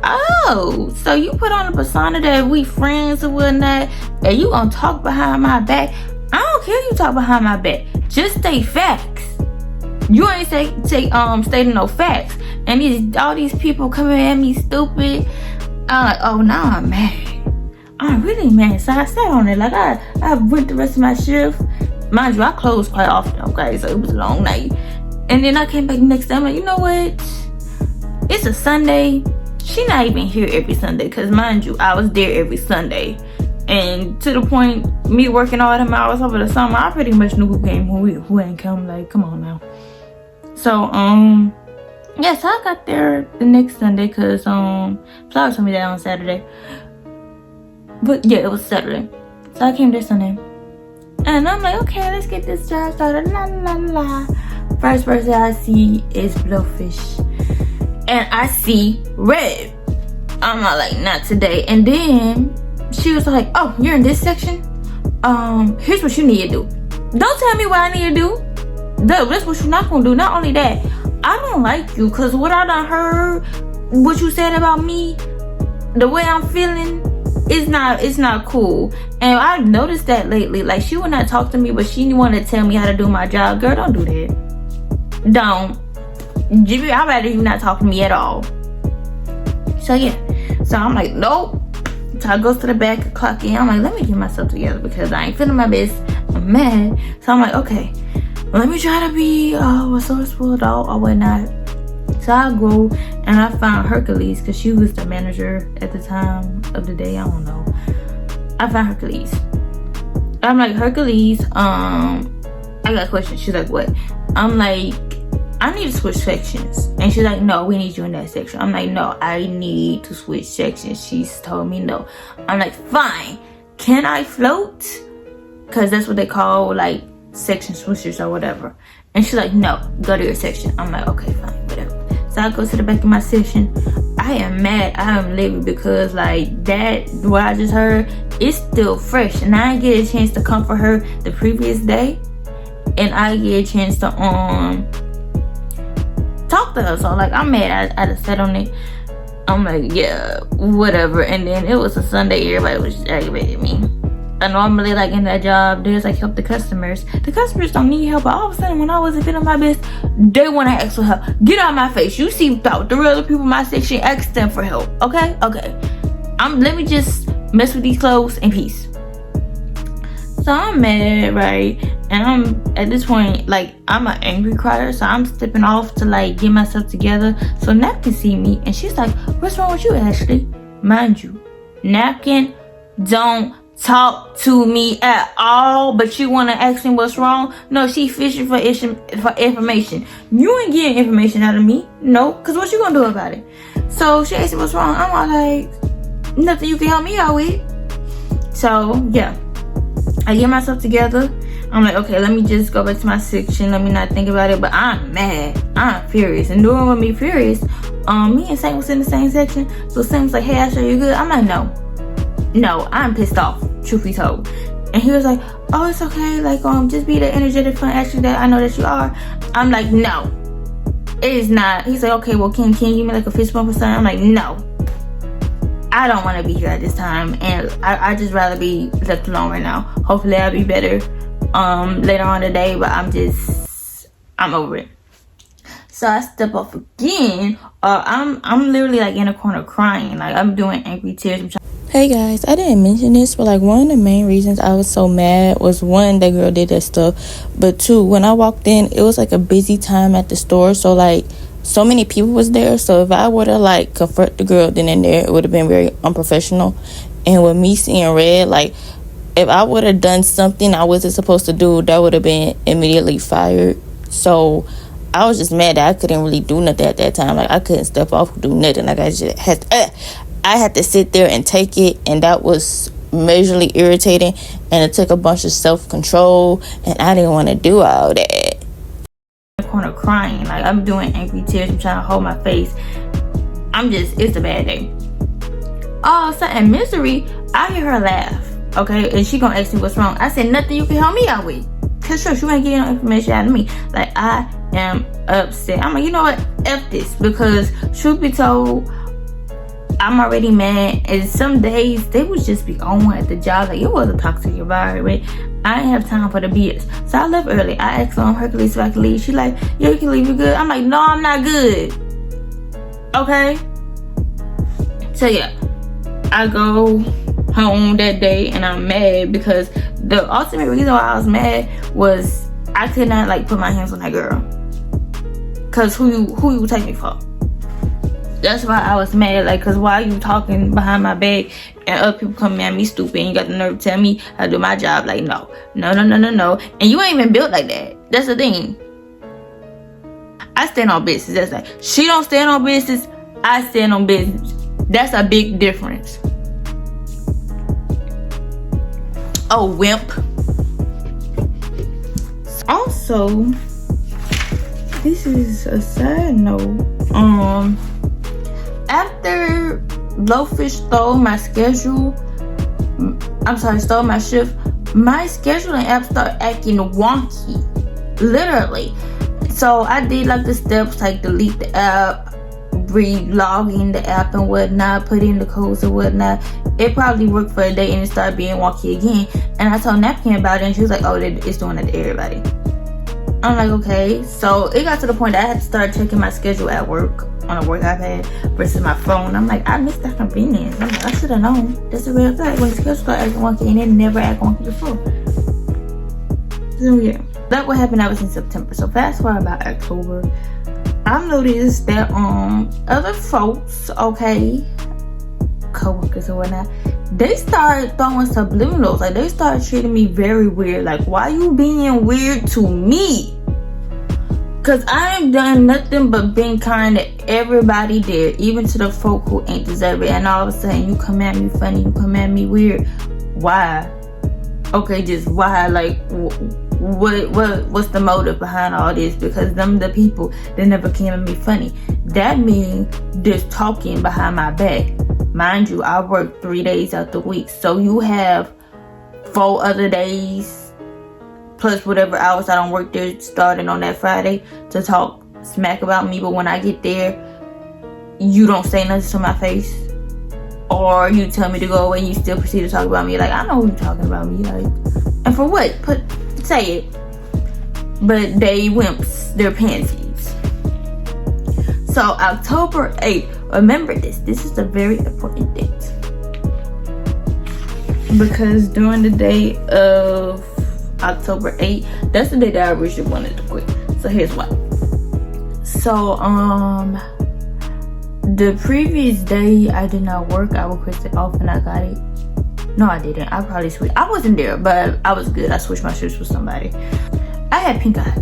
oh, so you put on a persona that we friends or whatnot, and you gonna talk behind my back? I don't care if you talk behind my back, just state facts. You ain't stating no facts. And all these people coming at me stupid. I'm like, oh, now I'm mad. I'm really mad. So I sat on it. Like I went the rest of my shift. Mind you, I closed quite often, okay? So it was a long night. And then I came back the next day. I'm like, you know what? It's a Sunday. She not even here every Sunday. Because mind you, I was there every Sunday. And to the point, me working all them hours over the summer, I pretty much knew who came, who ain't come. Like, come on now. So, yeah, so I got there the next Sunday because Flower told me that on Saturday. But yeah, it was Saturday. So I came this Sunday. And I'm like, okay, let's get this job started. La la la. First person I see is Blowfish. And I see red. I'm not like, not today. And then she was like, oh, you're in this section? Here's what you need to do. Don't tell me what I need to do. That's what you're not gonna do. Not only that, I don't like you because what I done heard, what you said about me, the way I'm feeling, it's not cool. And I've noticed that lately. Like, she would not talk to me, but she wanted to tell me how to do my job. Girl, don't do that. Don't. I'd rather you not talk to me at all. So yeah. So I'm like, nope. So I go to the back, clock in. I'm like, let me get myself together because I ain't feeling my best. I'm mad. So I'm like, okay, let me try to be resourceful or whatnot. So I go and I found Hercules because she was the manager at the time of the day. I don't know. I found Hercules. I'm like, Hercules, I got a question. She's like, what? I'm like, I need to switch sections. And she's like, no, we need you in that section. I'm like, no, I need to switch sections. She's told me no. I'm like, fine. Can I float? Because that's what they call like section switchers or whatever. And she's like, no, go to your section. I'm like, okay, fine, whatever. So I go to the back of my section. I am mad. I am livid because like that, what I just heard, it's still fresh. And I didn't get a chance to comfort her the previous day. And I get a chance to talk to her. So like I'm mad. I just sat on it. I'm like, yeah, whatever. And then it was a Sunday. Everybody was just aggravating me. I normally like in that job, there's like help the customers. The customers don't need help, but all of a sudden when I wasn't feeling my best, they want to ask for help. Get out of my face. You see about 3 other people in my section, ask them for help. Okay? Let me just mess with these clothes in peace. So I'm mad, right? And I'm at this point, like, I'm an angry crier, so I'm stepping off to like get myself together so Nap can see me. And she's like, what's wrong with you, Ashley? Mind you, Napkin don't talk to me at all, but you want to ask me what's wrong? No, she fishing for information. You ain't getting information out of me. No, because what you gonna do about it? So she asked me what's wrong. I'm all like, nothing you can help me out with. So yeah, I get myself together. I'm like, okay, let me just go back to my section. Let me not think about it. But I'm mad. I'm furious. And doing with me furious, me and Saint was in the same section. So Saint was like, hey, Ashley, you good? I'm like, no, I'm pissed off, truth be told. And he was like, oh, it's okay, like just be the energetic fun Ashley that I know that you are. I'm like, no, it is not. He's like, okay, well, can you give me like a fist bump or something? I'm like, no, I don't want to be here at this time, and I just rather be left alone right now. Hopefully I'll be better later on today, but I'm over it. So I step off again. I'm literally like in a corner crying, like I'm doing angry tears. Hey guys, I didn't mention this, but like one of the main reasons I was so mad was one, that girl did that stuff, but two, when I walked in, it was like a busy time at the store, so like so many people was there. So if I would have like confronted the girl then and there, it would have been very unprofessional. And with me seeing red, like if I would have done something I wasn't supposed to do, that would have been immediately fired. So I was just mad that I couldn't really do nothing at that time. Like I couldn't step off, do nothing. Like I had to sit there and take it, and that was majorly irritating, and it took a bunch of self-control, and I didn't want to do all that. In the corner crying, like I'm doing angry tears. I'm trying to hold my face. It's a bad day. All of a sudden, Misery, I hear her laugh, okay, and she gonna ask me what's wrong. I said, nothing you can help me out with, cause sure, you ain't getting no information out of me. Like I am upset. I'm like, you know what, F this, because truth be told, I'm already mad, and some days they would just be on at the job. Like it was a toxic environment. I didn't have time for the BS, so I left early. I asked Hercules if I could leave. She like, yeah, you can leave. You good? I'm like, no, I'm not good. Okay. So yeah, I go home that day, and I'm mad because the ultimate reason why I was mad was I could not like put my hands on that girl. Cause who you take me for? That's why I was mad. Like, cause why are you talking behind my back and other people coming at me stupid and you got the nerve to tell me how to do my job? Like, no. And you ain't even built like that. That's the thing. I stand on business. That's like, she don't stand on business. I stand on business. That's a big difference. Oh, wimp. Also, this is a side note. After Blowfish stole my shift, my scheduling app started acting wonky. Literally. So I did like the steps, like delete the app, re-log in the app and whatnot, put in the codes and whatnot. It probably worked for a day and it started being wonky again. And I told Napkin about it and she was like, oh, it's doing that to everybody. I'm like, okay. So it got to the point that I had to start checking my schedule at work on a work iPad versus my phone. I'm like, I missed that convenience. I'm like, I should have known. That's a real fact. When schedule start acting wonky and it never act wonky before. So yeah, that what happened. That was in September. So fast forward about October, I noticed that other folks, okay, co-workers or whatnot, they started throwing subliminals. Like, they started treating me very weird. Like, why you being weird to me? Cause I ain't done nothing but been kind to everybody there, even to the folk who ain't deserve it. And all of a sudden you come at me funny, you come at me weird. Why? Okay, just why? Like, what's the motive behind all this? Because them the people that never came at me funny. That means there's talking behind my back. Mind you, I work 3 days out the week, so you have 4 other days plus whatever hours I don't work there starting on that Friday to talk smack about me. But when I get there, you don't say nothing to my face, or you tell me to go away and you still proceed to talk about me. Like, I know who you're talking about me. Like, and for what? Say it. But they wimps, they're pansies. So October 8th, remember this is a very important date, because during the day of October 8th, that's the day that I originally wanted to quit. So here's why. So the previous day I did not work. I requested off and I got it. No, I didn't. I probably switched. I wasn't there, but I was good. I switched my shifts with somebody. I had pink eye.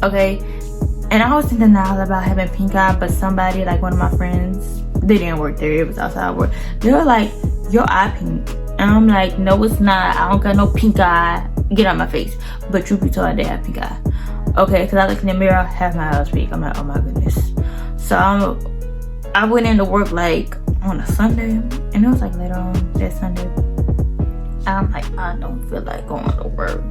Okay, and I was in denial about having pink eye, but somebody, like one of my friends, they didn't work there. It was outside work. They were like, your eye pink. And I'm like, no, it's not. I don't got no pink eye. Get out my face. But truth be told, I did have pink eye. Okay, because I look in the mirror, half my eyes pink. I'm like, oh my goodness. So I went into work like on a Sunday, and it was like later on that Sunday. I'm like, I don't feel like going to work.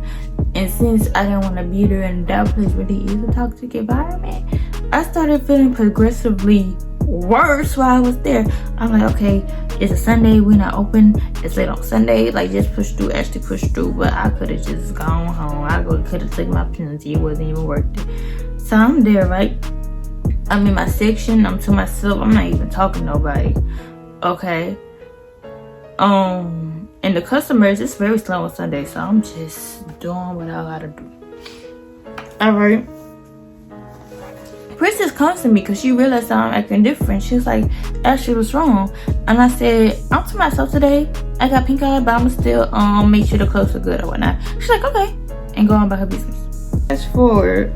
And since I didn't want to be there, and that place really is a toxic environment, I started feeling progressively worse while I was there. I'm like, okay, it's a Sunday, we're not open, it's late on Sunday, like just push through, actually push through. But I could have just gone home. I could have taken my penalty. It wasn't even worth it. So I'm there, right? I'm in my section, I'm to myself, I'm not even talking to nobody. Okay. And the customers, it's very slow on Sunday, so I'm just doing what I gotta do. Alright. Princess comes to me because she realized I'm acting different. She was like, Ashley, what's wrong? And I said, I'm to myself today. I got pink eye, but I'ma still make sure the clothes are good or whatnot. She's like, okay, and go on about her business. Fast forward,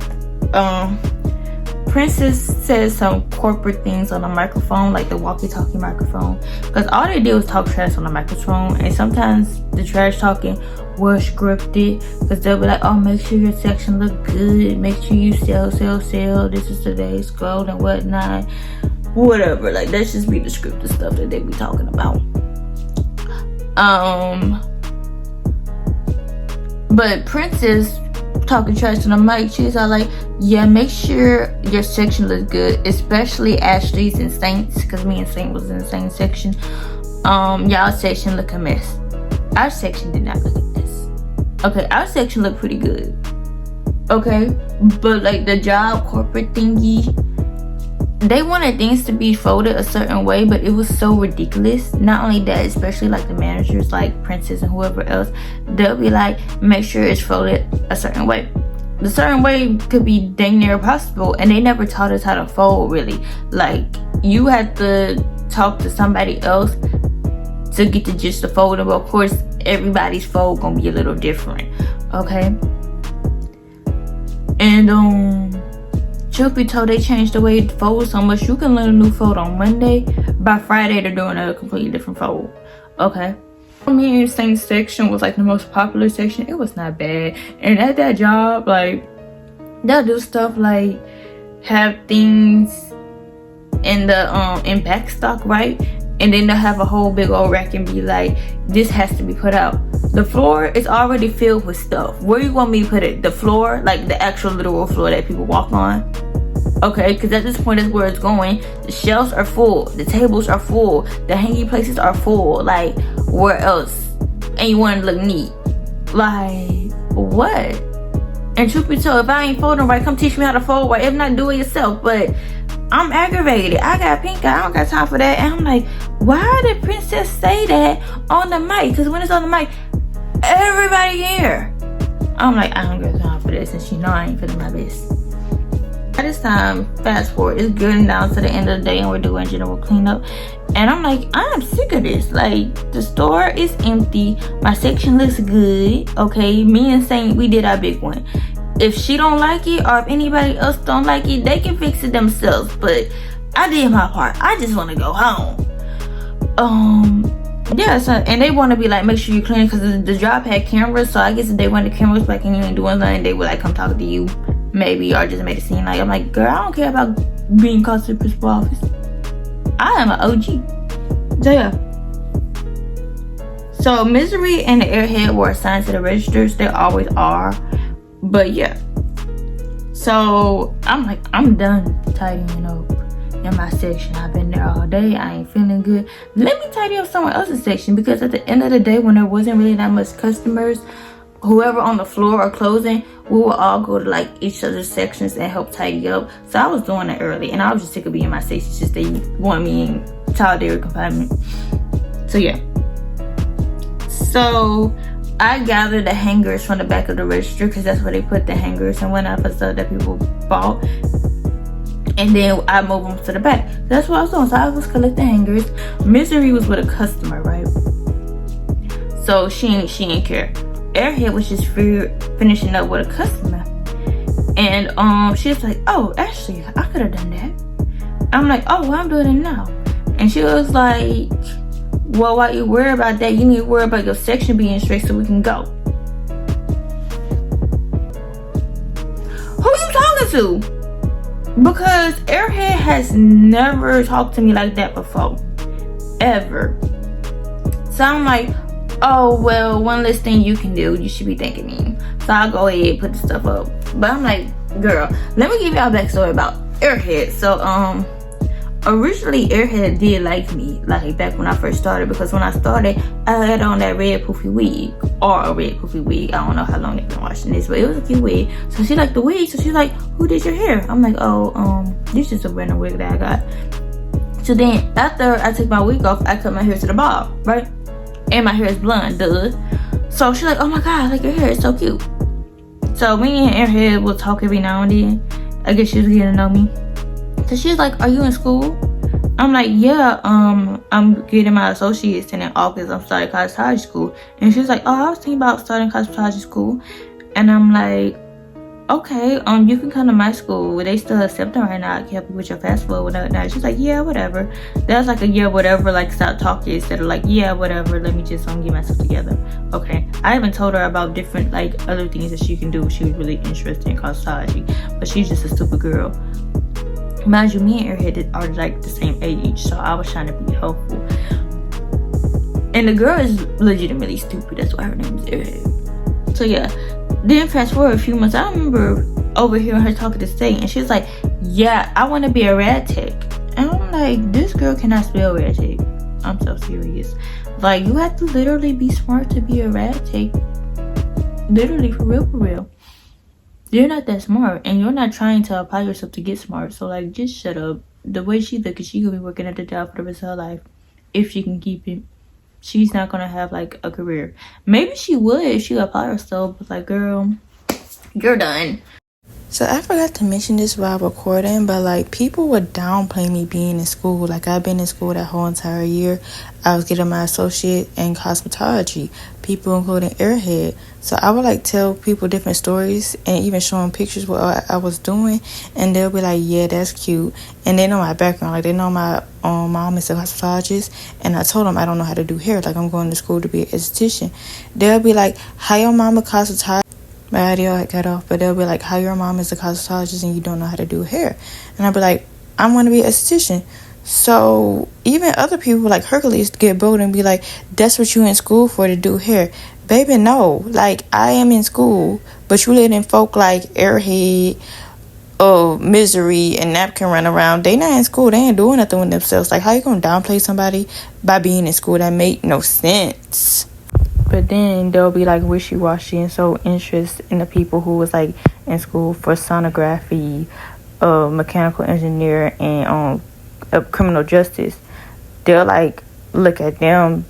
Princess says some corporate things on the microphone, like the walkie-talkie microphone, because all they did was talk trash on the microphone. And sometimes the trash talking was scripted, because they'll be like, oh, make sure your section look good, make sure you sell, this is today's goal and whatnot, whatever. Like, that's just be the scripted stuff that they be talking about. But Princess talking trash on the mic, she's all like, yeah, make sure your section looks good, especially Ashley's and Saint's, because me and Saint was in the same section. Y'all section look a mess. Our section did not look like this. Okay, our section looked pretty good. Okay, but like the job corporate thingy, they wanted things to be folded a certain way, but it was so ridiculous. Not only that, especially like the managers, like Princess and whoever else, they'll be like, make sure it's folded a certain way. The certain way could be dang near impossible, and they never taught us how to fold really. Like, you had to talk to somebody else to get the gist of folding, but of course everybody's fold gonna be a little different, okay? And truth be told, they changed the way it folds so much. You can learn a new fold on Monday. By Friday, they're doing a completely different fold. Okay. Me and Saint's section was like the most popular section. It was not bad. And at that job, like, they'll do stuff like have things in the in back stock, right? And then they'll have a whole big old rack and be like, this has to be put out. The floor is already filled with stuff. Where you want me to put it? The floor, like the actual literal floor that people walk on? Okay, because at this point is where it's going. The shelves are full, the tables are full, the hanging places are full. Like, where else? And you want to look neat. Like, what? And truth be told, if I ain't folding right, come teach me how to fold right. If not, do it yourself. But I'm aggravated. I got pink eye. I don't got time for that. And I'm like, why did Princess say that on the mic? Because when it's on the mic, everybody here. I'm like, I don't got time for this. And she know I ain't feeling my best. By this time, fast forward, it's getting down to the end of the day and we're doing general cleanup. And I'm like, I'm sick of this. Like, the store is empty. My section looks good. Okay, me and Saint, we did our big one. If she don't like it or if anybody else don't like it, they can fix it themselves. But I did my part. I just want to go home. Yeah, so, and they want to be like, make sure you clean, because the job had cameras. So I guess if they run the cameras back and you ain't doing nothing, they would like come talk to you. Maybe, or just made a scene. Like, I'm like, girl, I don't care about being called to the principal office. I am an OG. So yeah. So Misery and the Airhead were assigned to the registers. They always are. But yeah. So I'm like, I'm done tidying up in my section. I've been there all day. I ain't feeling good. Let me tidy up someone else's section, because at the end of the day, when there wasn't really that much customers, whoever on the floor or closing, we will all go to like each other's sections and help tidy up. So I was doing it early, and I was just sick of being in my section. It's just they want me in solitary confinement. So yeah. So I gathered the hangers from the back of the register, because that's where they put the hangers and whatnot for stuff that people bought. And then I moved them to the back. That's what I was doing. So I was collecting hangers. Misery was with a customer, right? So she ain't care. Airhead was just finishing up with a customer, and she was like, oh, Ashley, I could have done that. I'm like, oh, well, I'm doing it now. And she was like, well, why you worry about that? You need to worry about your section being straight so we can go. Who you talking to? Because Airhead has never talked to me like that before, ever. So I'm like, oh, well, one less thing you can do. You should be thanking me. So I'll go ahead and put the stuff up. But I'm like, girl, let me give y'all a backstory about Airhead. So, originally Airhead did like me, like back when I first started, because when I started, I had on that red poofy wig, or a red poofy wig. I don't know how long they've been watching this, but it was a cute wig. So she liked the wig. So she's like, who did your hair? I'm like, oh, this is a random wig that I got. So then after I took my wig off, I cut my hair to the bob, right? And my hair is blonde, duh. So she's like, oh my god, like your hair is so cute. So me and Airhead will talk every now and then. I guess she was getting to know me. So she's like, are you in school? I'm like, yeah, I'm getting my associates, and in August I'm starting cosmetology school. And she's like, oh, I was thinking about starting cosmetology school. And I'm like, okay, you can come to my school. They still accepting right now. I can help you with your FAFSA whatnot. She's like, yeah, whatever. That's like a yeah, whatever, like stop talking instead of like, yeah, whatever, let me just get myself together. Okay. I even told her about different like other things that she can do. She was really interested in cosmetology, but she's just a stupid girl. Mind you, me and Airhead are like the same age, so I was trying to be helpful. And the girl is legitimately stupid. That's why her name is Airhead. So yeah. Then fast forward a few months, I remember overhearing her talking to Saint, and she's like, yeah, I want to be a rad tech. And I'm like, this girl cannot spell rad tech. I'm so serious. Like, you have to literally be smart to be a rad tech. Literally, for real. You're not that smart, and you're not trying to apply yourself to get smart. So like, just shut up. the way she looking, she gonna be working at the job for the rest of her life if she can keep it. She's not gonna have like a career. Maybe she would if she apply herself, but like, girl, you're done. So I forgot to mention this while recording, but like people would downplay me being in school. Like I've been in school that whole entire year. I was getting my associate in cosmetology, people including Airhead. So I would like tell people different stories and even show them pictures what I was doing, and they'll be like, yeah, that's cute. And they know my background. Like they know my mom is a cosmetologist, and I told them I don't know how to do hair. Like I'm going to school to be an esthetician. They'll be like, how your mom a cosmetologist? My audio had cut off, but they'll be like, how your mom is a cosmetologist and you don't know how to do hair? And I'll be like, I want to be an esthetician. So even other people like Hercules get bold and be like, that's what you in school for, to do hair. Baby, no. Like, I am in school, but you letting folk like Airhead, Misery, and Napkin run around. They not in school. They ain't doing nothing with themselves. Like, how you gonna downplay somebody by being in school? That make no sense. But then they'll be like wishy-washy and so interested in the people who was like in school for sonography, mechanical engineer, and criminal justice. They'll like look at them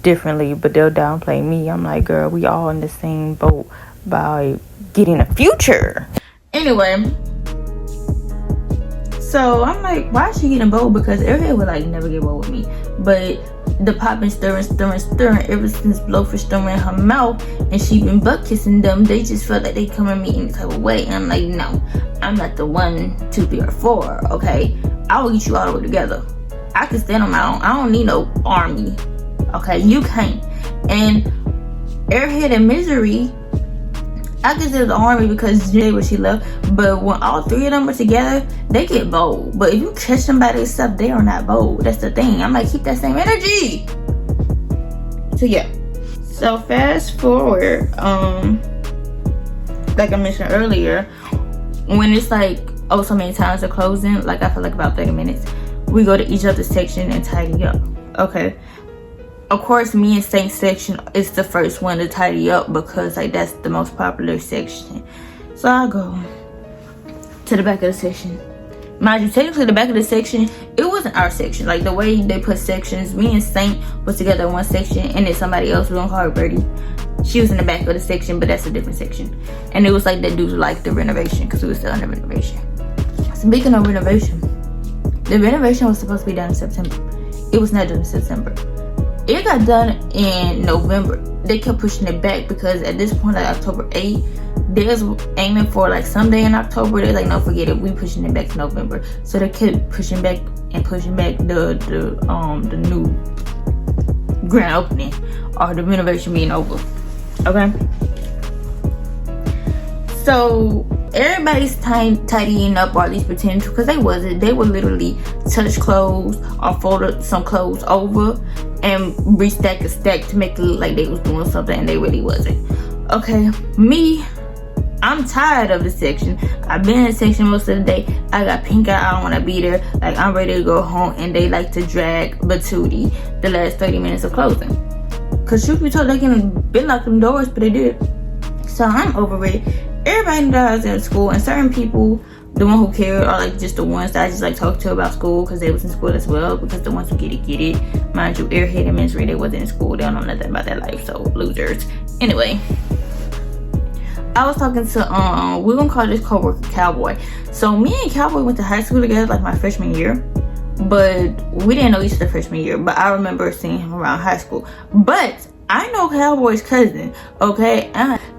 differently, but they'll downplay me. I'm like, girl, we all in the same boat by getting a future. Anyway, so I'm like, why is she getting bold? Because Airhead would like never get bold with me, but the popping, stirring ever since Blowfish throwing her mouth and she been butt kissing them, they just felt like they come at me any type of way. And I'm like, no, I'm not the 1, 2, 3, or 4. Okay, I will get you all the way together. I can stand on my own. I don't need no army. Okay, you can't. And Airhead and Misery, I consider the army because they where she left. But when all 3 of them are together, they get bold. But if you catch somebody stuff, they are not bold. That's the thing. I'm like, keep that same energy. So yeah. So fast forward, like I mentioned earlier, when it's like, oh, so many times are closing, like I feel like about 30 minutes, we go to each other's section and tidy up. Okay. Of course, me and Saint's section is the first one to tidy up because like that's the most popular section. So I go to the back of the section. Mind you, technically the back of the section, it wasn't our section. Like the way they put sections, me and Saint was together in one section, and then somebody else, we don't call her Birdie, she was in the back of the section, but that's a different section. And it was like that dude like the renovation because we were still under renovation. Speaking of renovation, the renovation was supposed to be done in September. It was not done in September. It got done in November. They kept pushing it back because at this point, like October 8th, they was aiming for like someday in October. They're like, no, forget it. We pushing it back to November. So they kept pushing back the new grand opening or the renovation being over. Okay. So everybody's tidying up, or at least pretending to, because they wasn't. They would literally touch clothes or fold some clothes over and restack a stack to make it look like they was doing something, and they really wasn't. Okay, me, I'm tired of the section. I've been in the section most of the day. I got pink eye. I don't want to be there. Like, I'm ready to go home, and they like to drag Batootie the last 30 minutes of closing. Because truth be told, they can been lock them doors, but they did. So I'm over it. Everybody knew that I was in school, and certain people, the one who cared, are like just the ones that I just like talk to about school because they was in school as well. Because the ones who get it. Mind you, Airhead and Misery, they wasn't in school. They don't know nothing about that life, so losers. Anyway, I was talking to we're gonna call this coworker Cowboy. So me and Cowboy went to high school together like my freshman year, but we didn't know each other freshman year. But I remember seeing him around high school. But I know Cowboy's cousin, okay?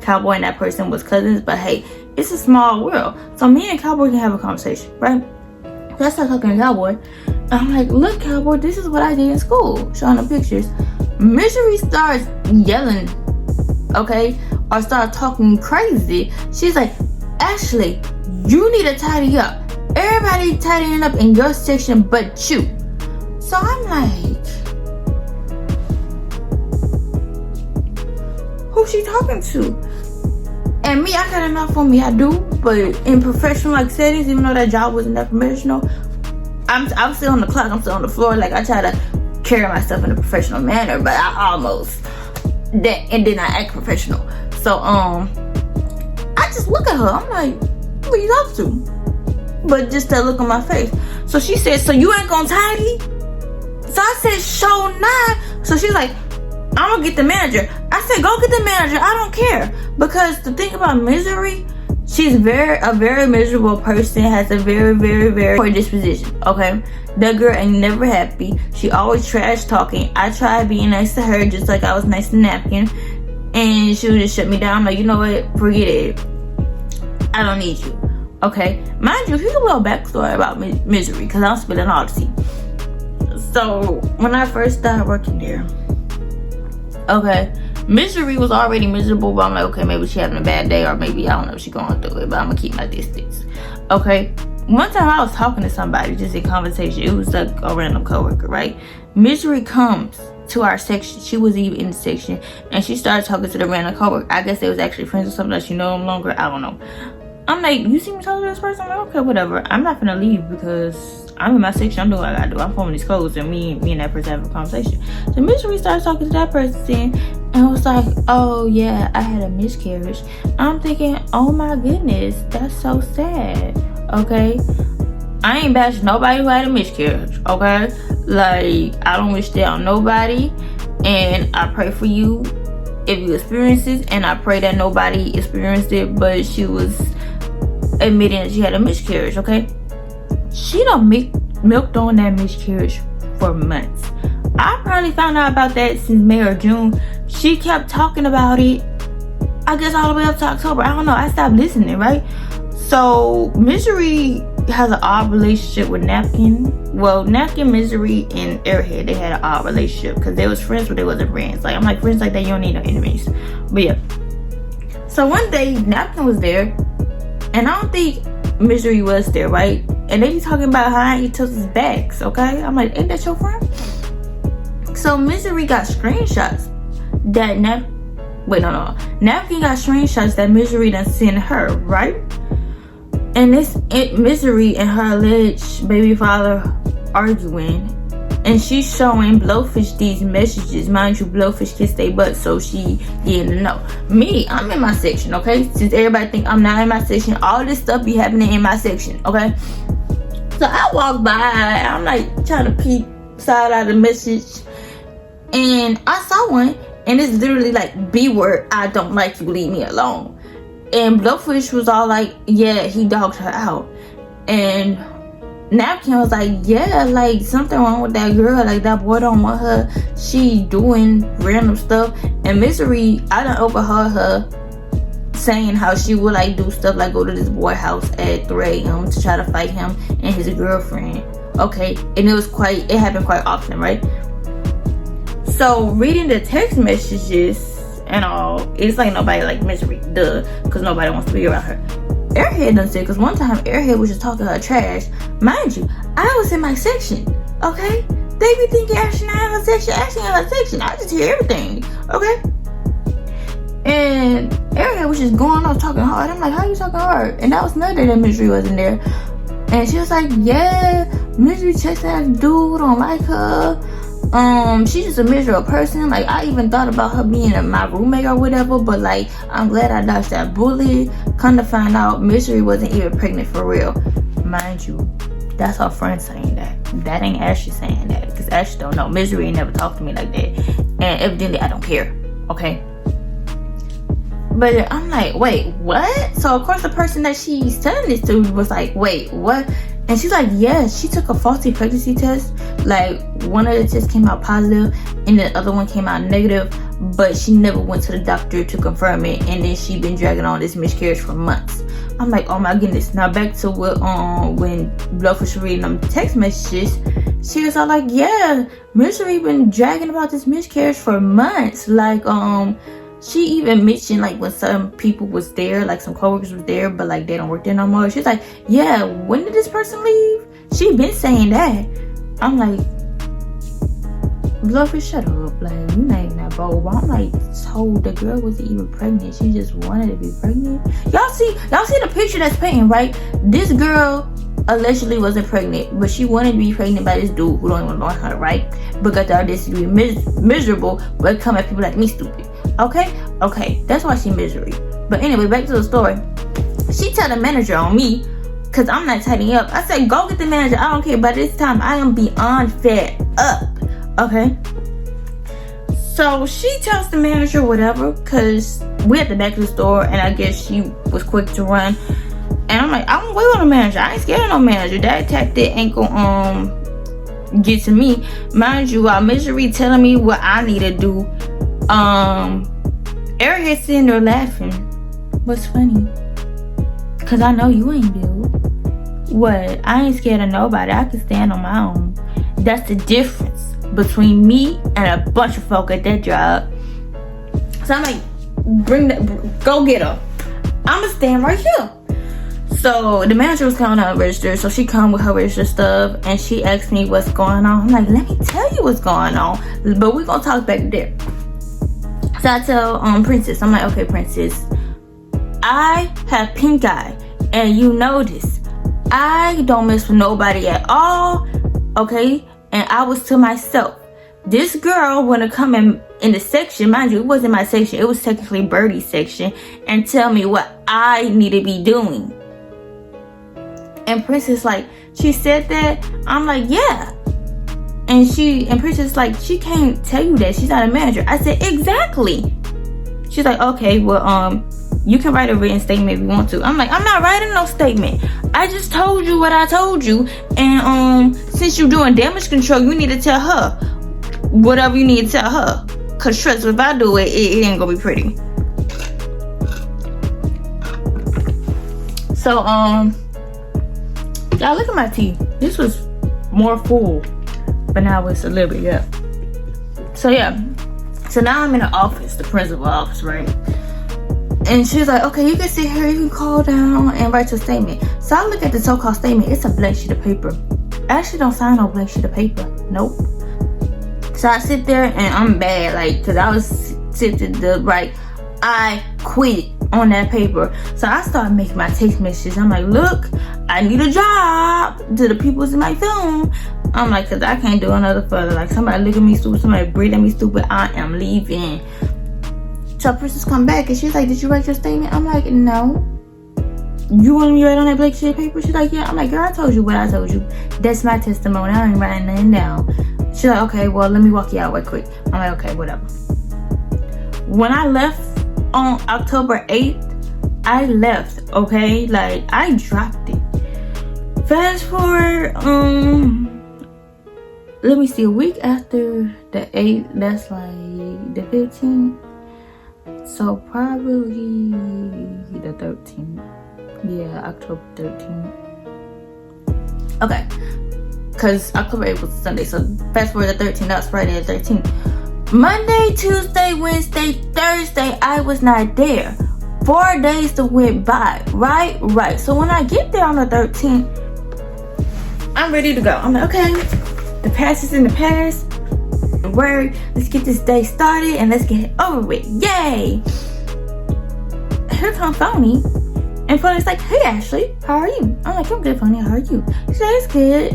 Cowboy and that person was cousins, but hey, it's a small world. So me and Cowboy can have a conversation, right? So I start talking to Cowboy. And I'm like, look, Cowboy, this is what I did in school. Showing the pictures. Misery starts yelling, okay? Or start talking crazy. She's like, Ashley, you need to tidy up. Everybody tidying up in your section but you. So I'm like, who's she talking to? And me, I got enough on me, I do. But in professional like settings, even though that job wasn't that professional, I'm still on the clock, I'm still on the floor. Like, I try to carry myself in a professional manner, but I almost that, and then I act professional. So I just look at her, I'm like, who are you talking to? But just that look on my face. So she said, so you ain't gonna tidy? So I said, sure not. So she's like, I'm gonna get the manager. I said, go get the manager. I don't care. Because the thing about Misery, she's a very miserable person, has a very poor disposition, okay? That girl ain't never happy. She always trash talking. I tried being nice to her just like I was nice to Napkin. And she would just shut me down. I'm like, you know what? Forget it. I don't need you. Okay? Mind you, here's a little backstory about Misery, because I'm spilling all the tea. So, when I first started working there, okay, Misery was already miserable, but I'm like, okay, maybe she having a bad day, or maybe, I don't know, she going through it, but I'm gonna keep my distance. Okay? One time I was talking to somebody, just in conversation. It was like a random coworker, right? Misery comes to our section. She was even in the section, and she started talking to the random coworker. I guess they was actually friends or something, like she know them longer. I don't know. I'm like, you see me talking to this person? I'm like, okay, whatever. I'm not gonna leave because I'm in my section. I'm doing what I gotta do. I'm forming these clothes, and me and that person have a conversation. So Misery started talking to that person, and was like, oh yeah, I had a miscarriage. I'm thinking, oh my goodness, that's so sad. Okay, I ain't bashing nobody who had a miscarriage. Okay, like, I don't wish that on nobody, and I pray for you if you experience it, and I pray that nobody experienced it, but she was admitting that she had a miscarriage. Okay, she done milked on that miscarriage for months. I probably found out about that since May or June. She kept talking about it, I guess all the way up to October. I don't know, I stopped listening, right? So Misery has an odd relationship with Napkin. Well, Napkin, Misery, and Airhead, they had an odd relationship because they was friends, but they wasn't friends. Like, I'm like, friends like that, you don't need no enemies. But yeah, so one day Napkin was there, and I don't think Misery was there, right? And they be talking about how I eat each other's backs. Okay, I'm like, ain't that your friend? So Misery got screenshots that Napkin got screenshots that Misery done sent her, right? And Misery and her alleged baby father arguing, and she's showing Blowfish these messages. Mind you, Blowfish kissed their butt, so she didn't know. Me, I'm in my section, okay? Since everybody think I'm not in my section, all this stuff be happening in my section, okay? So I walk by, I'm like trying to peep side out of the message, and I saw one, and it's literally like, B word, I don't like you, leave me alone. And Blowfish was all like, yeah, he dogged her out. And Napkin was like, yeah, like, something wrong with that girl. Like, that boy don't want her. She doing random stuff. And Misery, I done overheard her saying how she would, like, do stuff like go to this boy house at 3 a.m. to try to fight him and his girlfriend. Okay, and it happened quite often, right? So, reading the text messages and all, it's like nobody like Misery, duh, because nobody wants to be around her. Airhead done said, because one time Airhead was just talking her trash. Mind you, I was in my section, okay? They be thinking Ashley not in her section. Ashley in her section. I just hear everything, okay? And Airhead was just going off talking hard. I'm like, how you talking hard? And that was another day that Misery wasn't there. And she was like, yeah, Misery checks that dude, don't like her. She's just a miserable person. Like, I even thought about her being my roommate or whatever, but like, I'm glad I dodged that bullet. Come to find out, Misery wasn't even pregnant for real. Mind you, that's her friend saying that. That ain't Ashley saying that, because Ashley don't know. Misery ain't never talked to me like that, and evidently I don't care, okay? But I'm like, wait, what? So of course the person that she's telling this to was like, wait, what? And she's like, yeah, she took a faulty pregnancy test. Like, one of the tests came out positive and the other one came out negative, but she never went to the doctor to confirm it, and then she been dragging on this miscarriage for months. I'm like, oh my goodness. Now back to what when Blowfish was reading them text messages, she was all like, yeah, Misery been dragging about this miscarriage for months. Like, she even mentioned, like, when some people was there, like some coworkers was there, but like they don't work there no more. She's like, yeah, when did this person leave? She been saying that. I'm like, Blowfish, shut up. Like, you ain't that bold. I'm like, so the girl wasn't even pregnant. She just wanted to be pregnant. Y'all see the picture that's painting, right? This girl allegedly wasn't pregnant, but she wanted to be pregnant by this dude who don't even know her, right? But got the audacity to be miserable, but come at people like me stupid. Okay, that's why she Misery. But anyway, back to the story. She tell the manager on me, because I'm not tidying up. I said, go get the manager. I don't care. By this time, I am beyond fed up. Okay? So she tells the manager whatever, because we at the back of the store, and I guess she was quick to run. And I'm like, I'm waiting on the manager. I ain't scared of no manager. That tactic ain't gonna get to me. Mind you, while Misery telling me what I need to do, Eric is sitting there laughing. What's funny? Cause I know you ain't built. What? I ain't scared of nobody. I can stand on my own. That's the difference between me and a bunch of folk at that job. So I'm like, go get her. I'ma stand right here. So the manager was coming out register, so she come with her register stuff, and she asked me what's going on. I'm like, let me tell you what's going on, but we gonna talk back there. So I tell Princess, I'm like, okay, Princess, I have pink eye, and you know this. I don't mess with nobody at all, okay? And I was to myself. This girl wanna come in the section, mind you, it wasn't my section, it was technically Birdie's section, and tell me what I need to be doing. And Princess, like, she said that. I'm like, yeah. And Princess, like, she can't tell you that. She's not a manager. I said, exactly. She's like, okay, well, you can write a written statement if you want to. I'm like, I'm not writing no statement. I just told you what I told you. And since you're doing damage control, you need to tell her whatever you need to tell her. Cause trust me, if I do it, it ain't gonna be pretty. So, y'all look at my teeth. This was more full, but now it's a little bit, yeah. So yeah, so now I'm in the office, the principal office, right? And she's like, okay, you can sit here, you can call down and write your statement. So I look at the so-called statement. It's a blank sheet of paper. I actually don't sign no blank sheet of paper. Nope. So I sit there and I'm bad, like, because I was sitting the right, I quit on that paper. So I started making my text messages. I'm like, look, I need a job to the people in my phone. I'm like, because I can't do another further. Like, somebody look at me stupid, somebody breathe at me stupid, I am leaving. So Princess come back and she's like, did you write your statement? I'm like, no. You want me to write on that blank sheet of paper? She's like, yeah. I'm like, girl, I told you what I told you. That's my testimony. I ain't writing nothing down. She's like, okay, well, let me walk you out right quick. I'm like, okay, whatever. When I left on October 8th, I left, okay? Like, I dropped it. Fast forward, let me see, a week after the 8th, that's like the 15th. So probably the 13th. Yeah, October 13th. Okay. Because October 8th was Sunday. So fast forward to 13th. That's Friday the 13th. Monday, Tuesday, Wednesday, Thursday, I was not there. 4 days to went by. Right. So when I get there on the 13th, I'm ready to go. I'm like, okay, the past is in the past. Don't worry, let's get this day started and let's get it over with. Yay! Here comes Phony. And Phony's like, hey Ashley, how are you? I'm like, I'm good, Phony, how are you? She's like, it's good.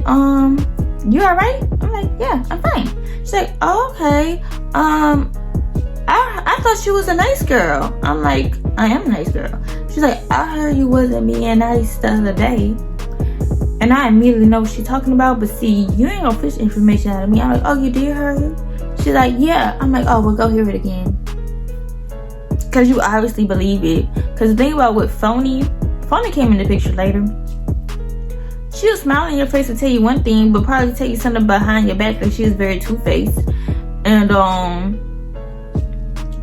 You alright? I'm like, yeah, I'm fine. She's like, oh, okay. I thought she was a nice girl. I'm like, I am a nice girl. She's like, I heard you wasn't being nice the other day. And I immediately know what she's talking about, but see, you ain't gonna fish information out of me. I'm like, oh, you did hear her? She's like, yeah. I'm like, oh, well, go hear it again. Because you obviously believe it. Because the thing about with Phony came in the picture later. She'll smile in your face and tell you one thing, but probably tell you something behind your back. Like, she is very two-faced. And,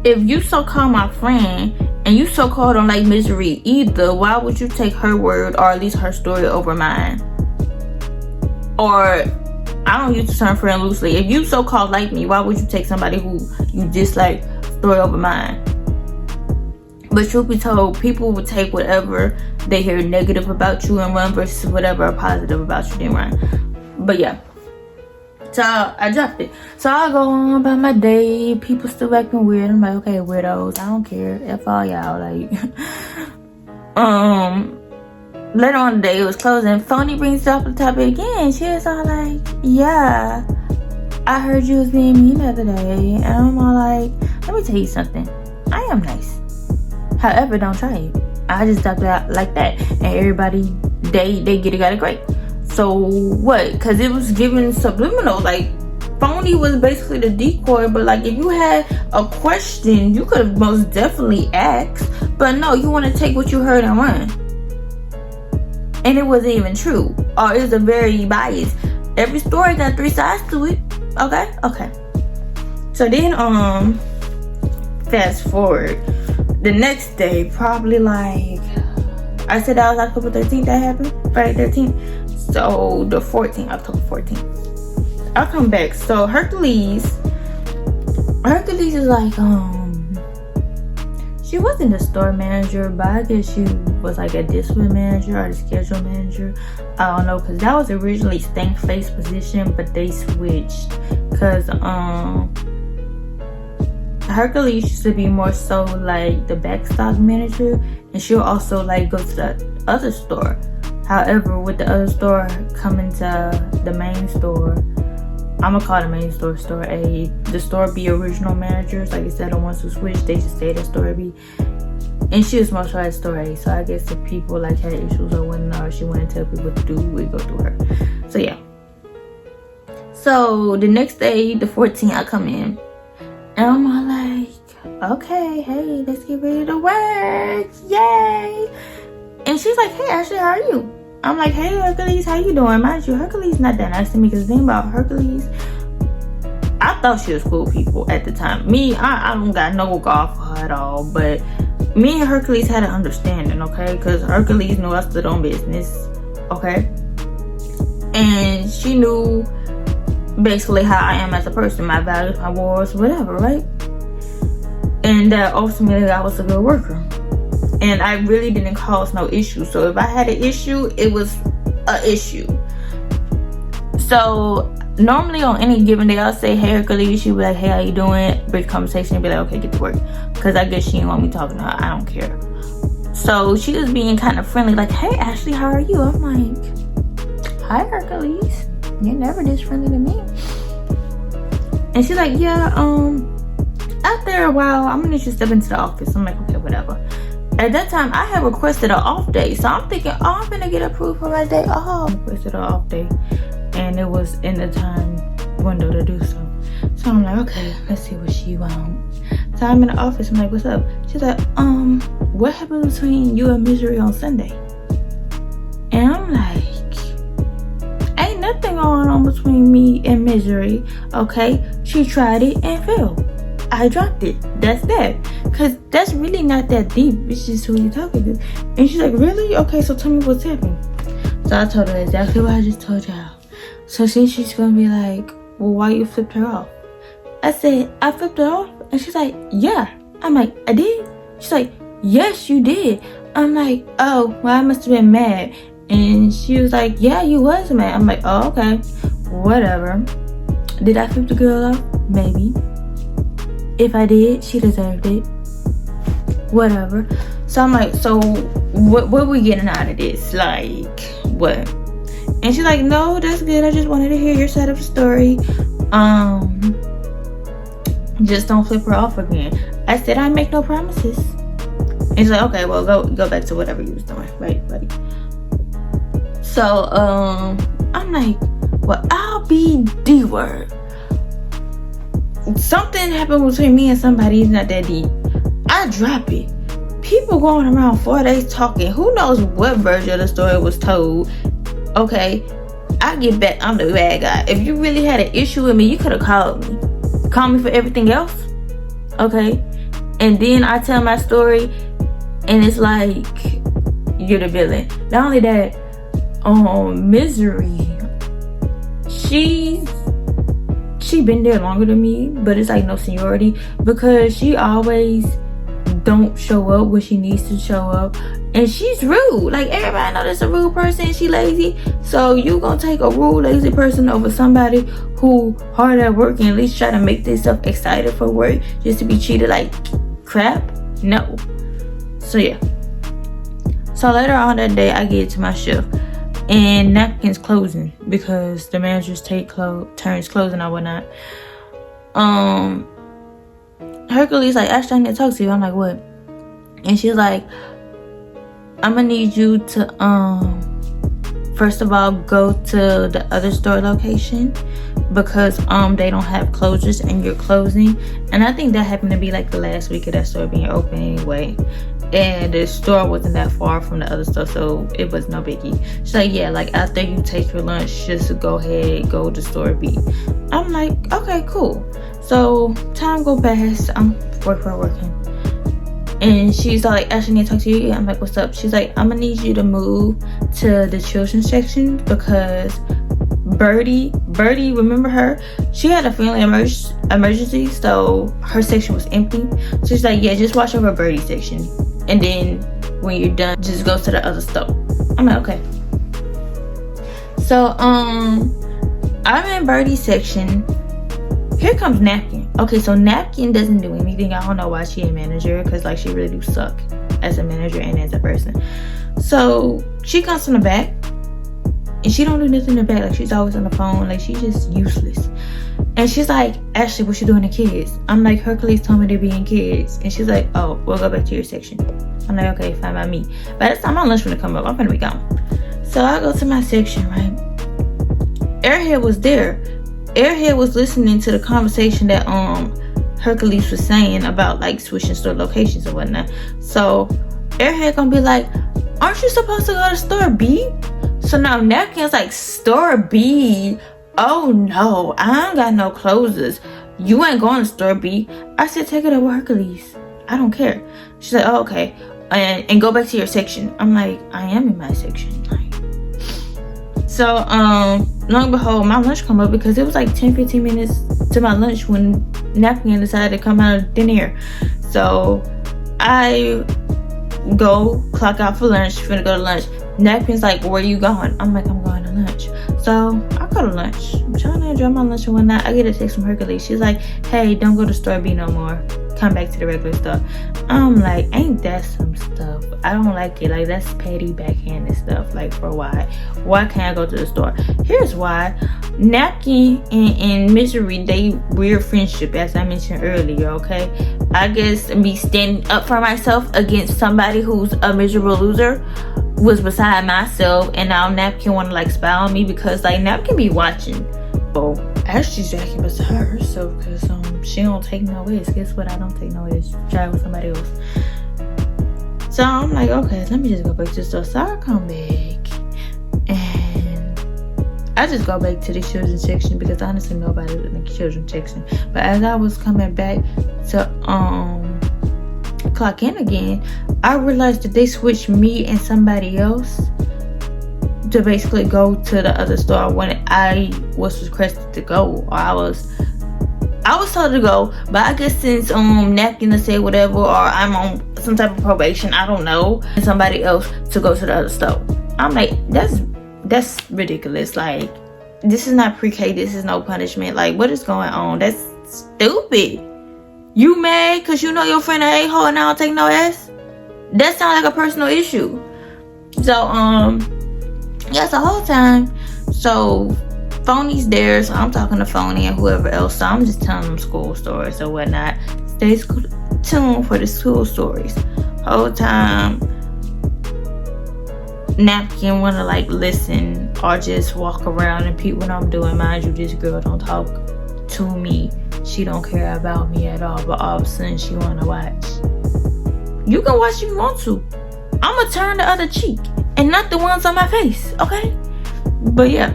if you so-called my friend, and you so-called don't like Misery either, why would you take her word, or at least her story, over mine? Or, I don't use the term friend loosely. If you so-called like me, why would you take somebody who you dislike story over mine? But truth be told, people will take whatever they hear negative about you and run versus whatever positive about you then run. But yeah. So I dropped it. So I go on about my day. People still acting weird. I'm like, okay, weirdos. I don't care. F all y'all. Like, later on the day, it was closing. Phony brings up the topic again. She was all like, yeah, I heard you was being mean the other day. And I'm all like, let me tell you something. I am nice. However, don't try it. I just dropped it out like that. And everybody they got it great. So what? Because it was given subliminal, like phony was basically the decoy. But like, if you had a question, you could have most definitely asked. But no, you want to take what you heard and run, and it wasn't even true, or it was a very biased. Every story got 3 sides to it. Okay. So then fast forward the next day, probably like I said that was October 13th that happened, Friday 13th. So the 14th, October 14th, I'll come back. So Hercules is like, she wasn't the store manager, but I guess she was like a discipline manager or the schedule manager. I don't know, because that was originally Stank Face position, but they switched because Hercules used to be more so like the backstock manager, and she'll also like go to the other store. However, with the other store coming to the main store, I'm gonna call the main store Store A. The Store B original managers, like I said, the ones who switched, they just stayed at Store B. And she was more so at Store A. So I guess if people like had issues or whatnot, or she wanted to tell people what to do, we go through her. So yeah. So the next day, the 14th, I come in, and I'm all like, okay, hey, let's get ready to work, yay! And she's like, hey, Ashley, how are you? I'm like, hey, Hercules, how you doing? Mind you, Hercules not that nice to me, because the thing about Hercules, I thought she was cool people at the time. Me, I don't got no golf for her at all, but me and Hercules had an understanding, okay? Because Hercules knew I stood on business, okay? And she knew basically how I am as a person, my values, my morals, whatever, right? And that ultimately I was a good worker. And I really didn't cause no issue. So if I had an issue, it was an issue. So normally on any given day, I'll say, hey, Hercules. She'll be like, hey, how you doing? Break conversation and be like, okay, get to work. Because I guess she didn't want me talking to her. I don't care. So she was being kind of friendly, like, hey, Ashley, how are you? I'm like, hi, Hercules. You're never this friendly to me. And she's like, yeah, after a while, I'm gonna need you to step into the office. I'm like, okay, whatever. At that time, I had requested an off day. So I'm thinking, oh, I'm gonna get approved for my day off. I requested an off day. And it was in the time window to do so. So I'm like, okay, let's see what she wants. So I'm in the office. I'm like, what's up? She's like, what happened between you and Misery on Sunday? And I'm like, ain't nothing going on between me and Misery, okay? She tried it and failed. I dropped it. That's that. Because that's really not that deep. It's just who you talking to. And she's like, really? Okay, so tell me what's happening. So I told her exactly what I just told y'all. So she's gonna be like, well, why you flipped her off? I said, I flipped her off? And she's like, yeah. I'm like, I did? She's like, yes, you did. I'm like, oh, well, I must have been mad. And she was like, yeah, you was mad. I'm like, oh, okay, whatever. Did I flip the girl off? Maybe. If I did, she deserved it. Whatever. So I'm like, so what are we getting out of this? Like, what? And she's like, no, that's good. I just wanted to hear your side of the story. Just don't flip her off again. I said, I make no promises. And she's like, okay, well, go back to whatever you was doing, right, buddy? So, I'm like, well, I'll be D-word. Something happened between me and somebody. It's not that deep. I drop it. People going around 4 days talking. Who knows what version of the story was told? Okay, I get back. I'm the bad guy. If you really had an issue with me, you could have called me. Call me for everything else. Okay, and then I tell my story, and it's like you're the villain. Not only that, Misery, she been there longer than me, but it's like no seniority, because she always don't show up when she needs to show up, and she's rude. Like, everybody know that's a rude person. She lazy. So you gonna take a rude, lazy person over somebody who hard at work and at least try to make themselves excited for work just to be treated like crap? No. So yeah. So later on that day, I get to my shift, and napkins closing because the managers take turns closing or whatnot. Hercules like, Ashley, I need to talk to you. I'm like, what? And she's like, I'm gonna need you to first of all, go to the other store location because they don't have closures and you're closing. And I think that happened to be like the last week of that store being open anyway. And the store wasn't that far from the other store, so it was no biggie. She's like, yeah, like after you take your lunch, just go ahead, go to store B. I'm like, okay, cool. So time go past, I'm working. And she's like, Ashley, I need to talk to you. I'm like, what's up? She's like, I'm gonna need you to move to the children's section because Birdie, remember her? She had a family emergency, so her section was empty. So she's like, yeah, just watch over Birdie's section. And then when you're done, just go to the other store. I'm like, okay. So, I'm in Birdie's section. Here comes Napkin. Okay, so Napkin doesn't do anything. I don't know why she a manager, because like she really do suck as a manager and as a person. So she comes from the back and she don't do nothing in the back. Like she's always on the phone. Like she's just useless. And she's like, Ashley, what you doing to kids? I'm like, Hercules told me to be in kids. And she's like, oh, we'll go back to your section. I'm like, okay, fine by me. By the time my lunch gonna come up, I'm gonna be gone. So I go to my section, right? Airhead was there. Airhead was listening to the conversation that Hercules was saying about like switching store locations and whatnot. So Airhead gonna be like, aren't you supposed to go to store B? So now Napkin's like, store B? Oh no, I ain't got no closers. You ain't going to store B. I said, take it over Hercules. I don't care. She's like, oh, okay. And go back to your section. I'm like, I am in my section. Like, so long and behold, my lunch come up because it was like 10-15 minutes to my lunch when Napkin decided to come out of thin air. So I go clock out for lunch, finna go to lunch. Napkin's like, where you going? I'm like, I'm going to lunch. So I go to lunch. I'm trying to enjoy my lunch and whatnot. I get a text from Hercules. She's like, hey, don't go to store B no more. Come back to the regular stuff. I'm like, ain't that some stuff? I don't like it. Like, that's petty backhanded stuff. Like, for why? Why can't I go to the store? Here's why. Napkin and Misery, they weird friendship, as I mentioned earlier, okay? I guess me standing up for myself against somebody who's a miserable loser was beside myself, and now Napkin want to like spy on me because like Napkin be watching. Oh, Ashley's acting beside herself because she don't take no risk. Guess what? I don't take no risk. Try with somebody else. So I'm like, okay, let me just go back to the store. So I come back and I just go back to the children's section because honestly nobody was in the children's section. But as I was coming back to clock in again, I realized that they switched me and somebody else to basically go to the other store when I was requested to go, or I was told to go. But I guess since Napkin to say whatever, or I'm on some type of probation, I don't know, and somebody else to go to the other store. I'm like, that's ridiculous. Like, this is not pre-K, this is no punishment. Like, what is going on? That's stupid. You mad because you know your friend an a-hole and I don't take no ass? That sounds like a personal issue. So, yeah, the whole time. So, Phony's there, so I'm talking to Phony and whoever else. So, I'm just telling them school stories or whatnot. Stay tuned for the school stories. Whole time, Napkin want to, like, listen or just walk around and peep what I'm doing. Mind you, this girl don't talk to me. She don't care about me at all, but all of a sudden she want to watch. You can watch if you want to. I'm going to turn the other cheek and not the ones on my face, okay? But yeah.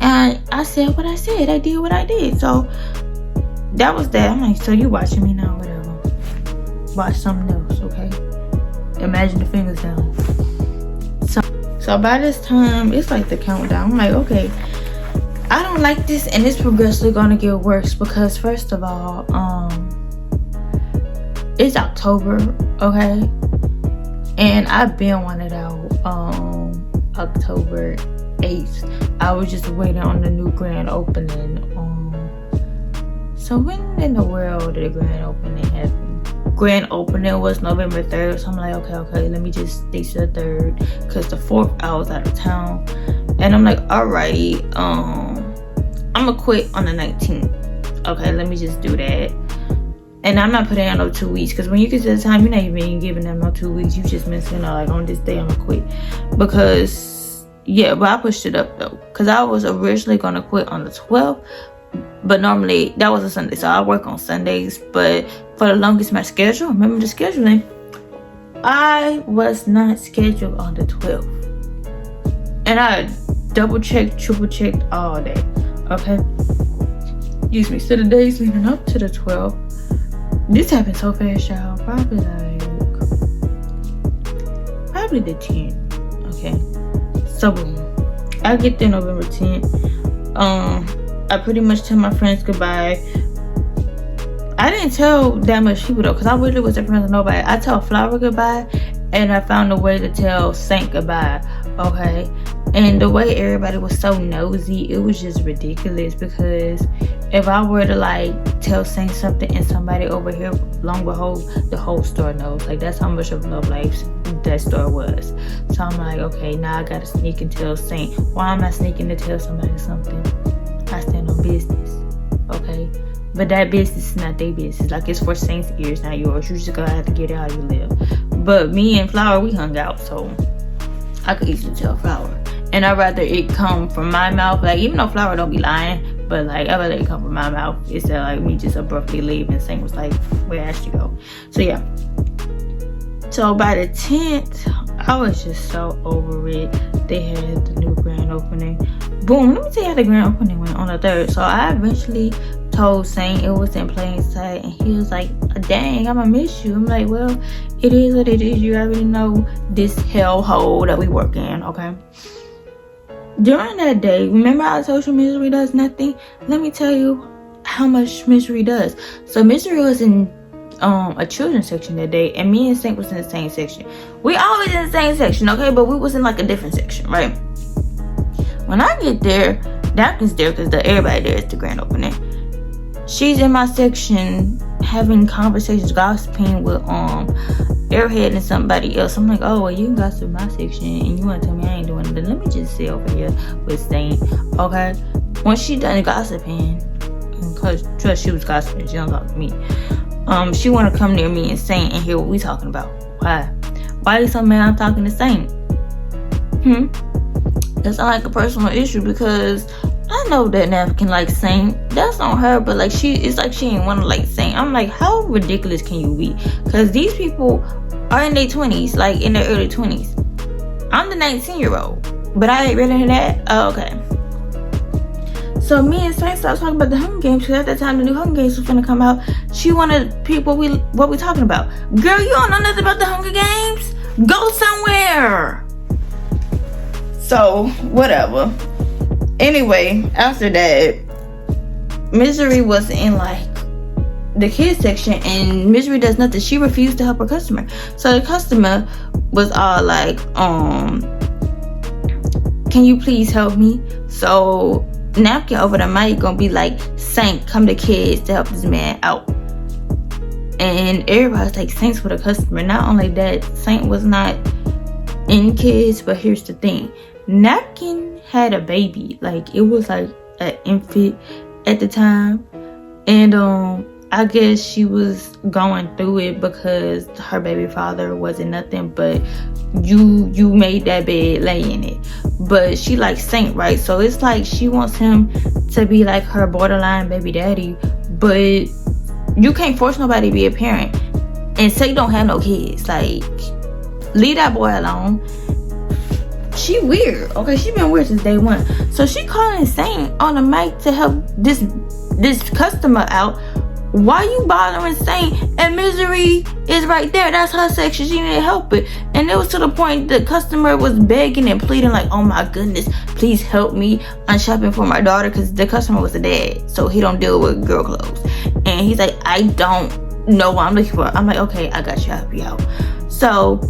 And I said what I said. I did what I did. So that was that. I'm like, so you watching me now, whatever. Watch something else, okay? Imagine the fingers down. So by this time, it's like the countdown. I'm like, okay, I don't like this, and it's progressively gonna get worse because first of all, it's October, okay? And I've been wanted out October 8th. I was just waiting on the new grand opening. So when in the world did the grand opening happen? Grand opening was November 3rd, so I'm like, okay, let me just stay to the 3rd because the 4th I was out of town. And I'm like, alrighty, I'm gonna quit on the 19th. Okay, let me just do that. And I'm not putting out no 2 weeks because when you get to the time, you're not even giving them no 2 weeks. You just mention, like, on this day I'm gonna quit. Because Yeah, but I pushed it up though, because I was originally gonna quit on the 12th, but normally that was a Sunday, so I work on Sundays. But for the longest, my schedule, remember the scheduling, I was not scheduled on the 12th, and I double checked, triple checked all day. Okay, excuse me. So the days leading up to the 12th, this happened so fast, y'all. Probably the 10th. Okay, so I get there November 10th. I pretty much tell my friends goodbye. I didn't tell that much people though, because I really wasn't friends with nobody. I tell Flower goodbye, and I found a way to tell Saint goodbye. Okay, and the way everybody was so nosy, it was just ridiculous. Because if I were to like tell Saint something and somebody over here, long behold, the whole store knows. Like, that's how much of love life that store was. So I'm like, okay, now I gotta sneak and tell Saint. Why am I sneaking to tell somebody something? I stand on business, okay? But that business is not their business. Like, it's for Saint's ears, not yours. You just gonna have to get it how you live. But me and Flower, we hung out, so I could easily tell Flower. And I'd rather it come from my mouth. Like, even though Flower don't be lying, but like, I'd rather it come from my mouth instead of like me just abruptly leave and Saint was like, where Ashley go? So yeah. So by the 10th, I was just so over it. They had the new grand opening. Boom, let me tell you how the grand opening went on the 3rd. So I eventually told Saint it was in plain sight, and he was like, dang, I'ma miss you. I'm like, well, it is what it is. You already know this hellhole that we work in, okay? During that day, remember I told you Misery does nothing? Let me tell you how much Misery does. So Misery was in a children's section that day, and me and Saint was in the same section. We always in the same section, okay? But we was in like a different section, right? When I get there, Daphne's there because everybody there is the grand opening. She's in my section having conversations, gossiping with Airhead and somebody else. I'm like, oh, well, you can gossip my section and you want to tell me I ain't doing it, but let me just sit over here with Saint, okay? When she done gossiping, because trust, she was gossiping, she don't talk to me. She want to come near me and Saint and hear what we talking about. Why are you so mad I'm talking to Saint? It's not like a personal issue, because I know that Napkin likes Saint. That's on her, but like, it's like she ain't want to like Saint. I'm like, how ridiculous can you be? Because these people are in their 20s, like in their early 20s. I'm the 19-year-old, but I ain't ready to that. Oh, okay. So me and Saint started talking about the Hunger Games, because at that time the new Hunger Games was gonna come out. She wanted people what we talking about. Girl, you don't know nothing about the Hunger Games? Go somewhere. So whatever. Anyway, after that, Misery was in like the kids section, and Misery does nothing. She refused to help her customer. So the customer was all like, can you please help me? So Napkin over the mic gonna be like, Saint, come to kids to help this man out. And everybody's like, Saint's for the customer. Not only that, Saint was not in kids, but here's the thing. Napkin had a baby. Like, it was like an infant at the time. And I guess she was going through it because her baby father wasn't nothing but you made that bed, lay in it. But she likes Saint, right? So it's like she wants him to be like her borderline baby daddy, but you can't force nobody to be a parent. And Saint don't have no kids. Like, leave that boy alone. She weird, okay? She been weird since day one. So she calling Saint on the mic to help this customer out. Why you bothering Saint? And Misery is right there. That's her section. She didn't help it. And it was to the point the customer was begging and pleading like, oh my goodness, please help me. I'm shopping for my daughter, because the customer was a dad, so he don't deal with girl clothes. And he's like, I don't know what I'm looking for. I'm like, okay, I got you. I'll help you out. So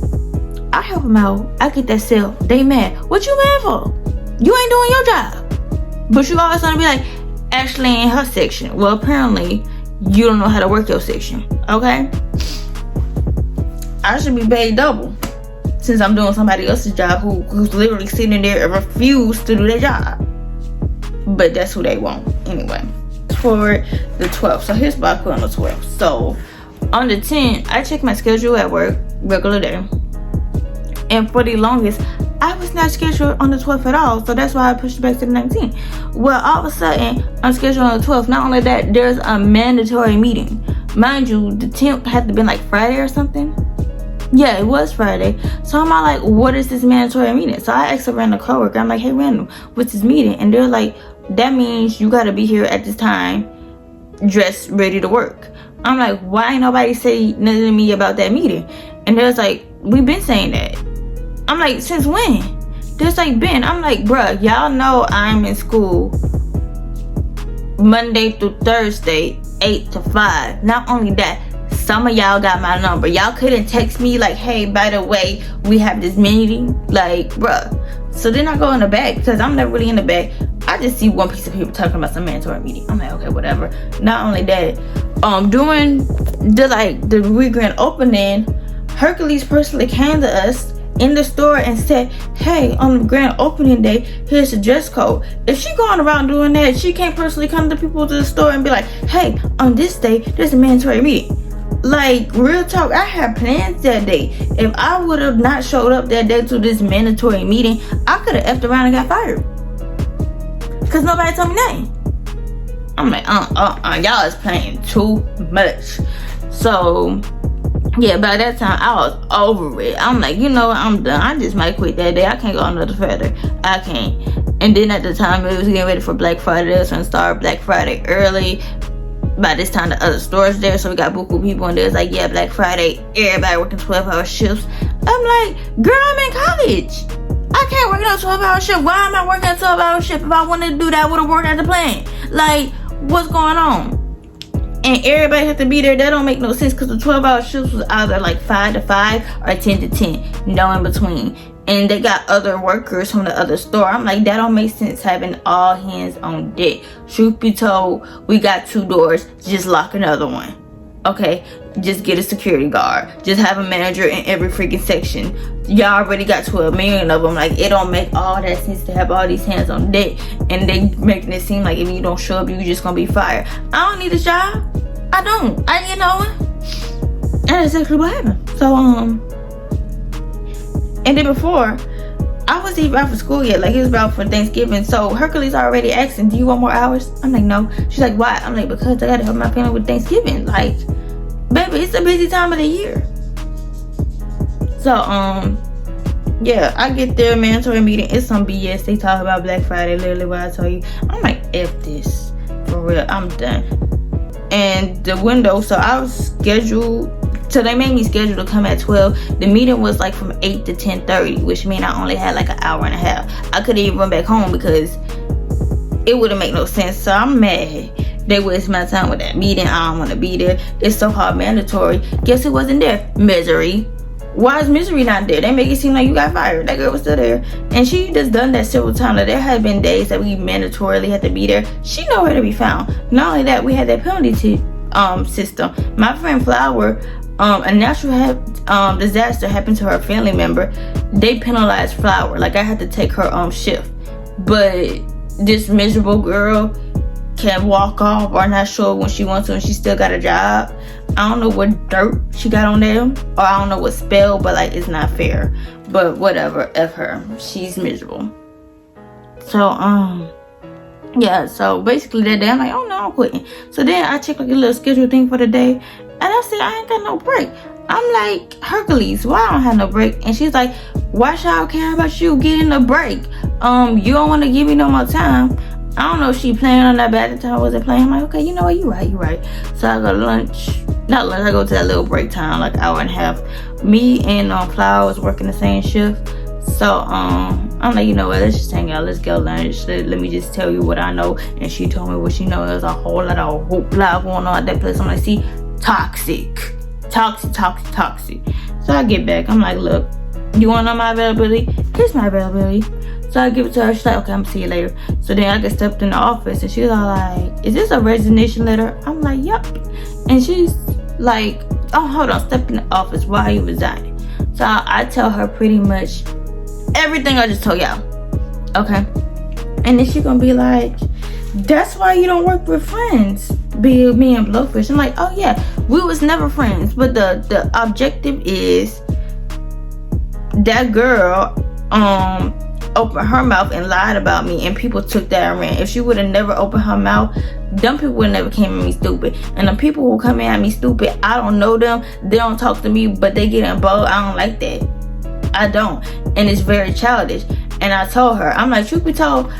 I help him out. I get that sale. They mad. What you mad for? You ain't doing your job. But you always gonna be like, Ashley in her section. Well, apparently you don't know how to work your section, okay? I should be paid double, since I'm doing somebody else's job who's literally sitting there and refused to do their job. But that's who they want anyway. For the 12th. So here's what I put on the 12th. So on the 10th, I checked my schedule at work, regular day. And for the longest, I was not scheduled on the 12th at all, so that's why I pushed it back to the 19th. Well, all of a sudden, I'm scheduled on the 12th. Not only that, there's a mandatory meeting. Mind you, the 10th had to be like Friday or something. Yeah, it was Friday. So I'm like, what is this mandatory meeting? So I asked a random coworker, I'm like, hey, random, what's this meeting? And they're like, that means you gotta be here at this time, dressed, ready to work. I'm like, why ain't nobody say nothing to me about that meeting? And they're like, we've been saying that. I'm like, since when? There's like, Ben. I'm like, bruh, y'all know I'm in school Monday through Thursday, 8 to 5. Not only that, some of y'all got my number. Y'all couldn't text me like, hey, by the way, we have this meeting. Like, bruh. So then I go in the back, because I'm never really in the back. I just see one piece of people talking about some mandatory meeting. I'm like, okay, whatever. Not only that, during the grand opening, Hercules personally came to us in the store and said, hey, on the grand opening day, here's the dress code. If she going around doing that, she can't personally come to people to the store and be like, hey, on this day, there's a mandatory meeting. Like, real talk, I had plans that day. If I would have not showed up that day to this mandatory meeting, I could have effed around and got fired. Because nobody told me nothing. I'm like, y'all is playing too much. So, yeah, by that time, I was over it. I'm like, you know what, I'm done. I just might quit that day. I can't go another further. I can't. And then at the time, it was getting ready for Black Friday. They was going to start Black Friday early. By this time, the other stores there, so we got buku people, and there's like, yeah, Black Friday, everybody working 12-hour shifts. I'm like, girl, I'm in college. I can't work a 12-hour shift. Why am I working a 12-hour shift? If I wanted to do that, I would have worked at the plant. Like, what's going on? And everybody had to be there. That don't make no sense, because the 12-hour shifts was either like 5 to 5 or 10 to 10. No in between. And they got other workers from the other store. I'm like, that don't make sense having all hands on deck. Truth be told, we got 2 doors. Just lock another one. Okay? Just get a security guard. Just have a manager in every freaking section. Y'all already got 12 million of them. Like, it don't make all that sense to have all these hands on deck. And they making it seem like if you don't show up, you just gonna be fired. I don't need a job. I don't. And that's exactly what happened. So, and then before, I wasn't even out for school yet. Like, it was about for Thanksgiving. So Hercules already asking, do you want more hours? I'm like, no. She's like, why? I'm like, because I gotta help my family with Thanksgiving. Like, baby, it's a busy time of the year. So, yeah, I get there, mandatory meeting. It's some BS. They talk about Black Friday, literally what I tell you. I'm like, F this. For real, I'm done. And the window, so I was scheduled, so they made me schedule to come at 12. The meeting was like from 8 to 10:30, which means I only had like an hour and a half. I couldn't even run back home because it wouldn't make no sense. So I'm mad. They waste my time with that meeting. I don't want to be there. It's so hard mandatory. Guess who wasn't there? Misery. Why is Misery not there? They make it seem like you got fired. That girl was still there. And she just done that several times. Like, there had been days that we mandatorily had to be there. She nowhere to be found. Not only that, we had that penalty system. My friend Flower, a natural disaster happened to her family member. They penalized Flower. Like, I had to take her shift. But this miserable girl can walk off or not sure when she wants to, and she still got a job. I don't know what dirt she got on them, or I don't know what spell, but like, it's not fair. But whatever, F her. She's miserable. So yeah, so basically that day I'm like, oh no, I'm quitting. So then I check like a little schedule thing for the day, and I said, I ain't got no break. I'm like, Hercules, why I don't have no break? And she's like, why should I care about you getting a break? You don't want to give me no more time. I don't know if she playing on that, but at the time I wasn't playing. I'm like, okay, you know what, you right. So I go to lunch. Not lunch, I go to that little break time, like hour and a half. Me and Flower was working the same shift. So I'm like, you know what, let's just hang out, let's go lunch. Let me just tell you what I know. And she told me what she knows. There's a whole lot going on at that place. I'm like, see, toxic. So I get back, I'm like, look, you wanna know my availability? Here's my availability. So I give it to her. She's like, okay, I'm gonna see you later. So then I get stepped in the office, and she's all like, is this a resignation letter? I'm like, yep. And she's like, oh, hold on, step in the office. Why are you resigning? So I tell her pretty much everything I just told y'all. Okay. And then she gonna be like, that's why you don't work with friends. Be me and Blowfish. I'm like, oh yeah, we was never friends. But the objective is that girl opened her mouth and lied about me, and people took that and ran. If she would have never opened her mouth, them people would never came at me stupid. And the people who come at me stupid, I don't know them, they don't talk to me, but they get involved. I don't like that. I don't. And it's very childish. And I told her, I'm like, truth be told,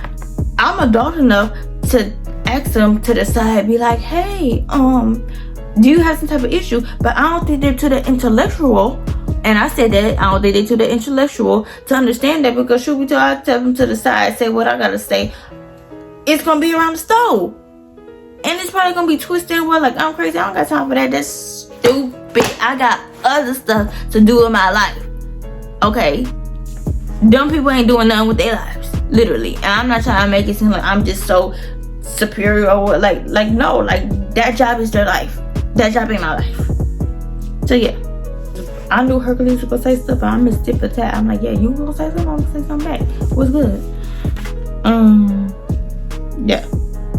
I'm adult enough to ask them to the side, be like, hey, do you have some type of issue? But I don't think they're to the intellectual. And I said that, I don't think they're to the intellectual to understand that, because truth be told, I tell them to the side, say what I gotta say. It's gonna be around the stove. And it's probably gonna be twisted and well, like I'm crazy. I don't got time for that. That's stupid. I got other stuff to do in my life. Okay? Dumb people ain't doing nothing with their lives. Literally. And I'm not trying to make it seem like I'm just so superior or like no, like that job is their life. That job ain't my life. So yeah. I knew Hercules was gonna say stuff, but I'm gonna stick the tat. I'm like, yeah, you gonna say something, I'm gonna say something back. What's good? Yeah.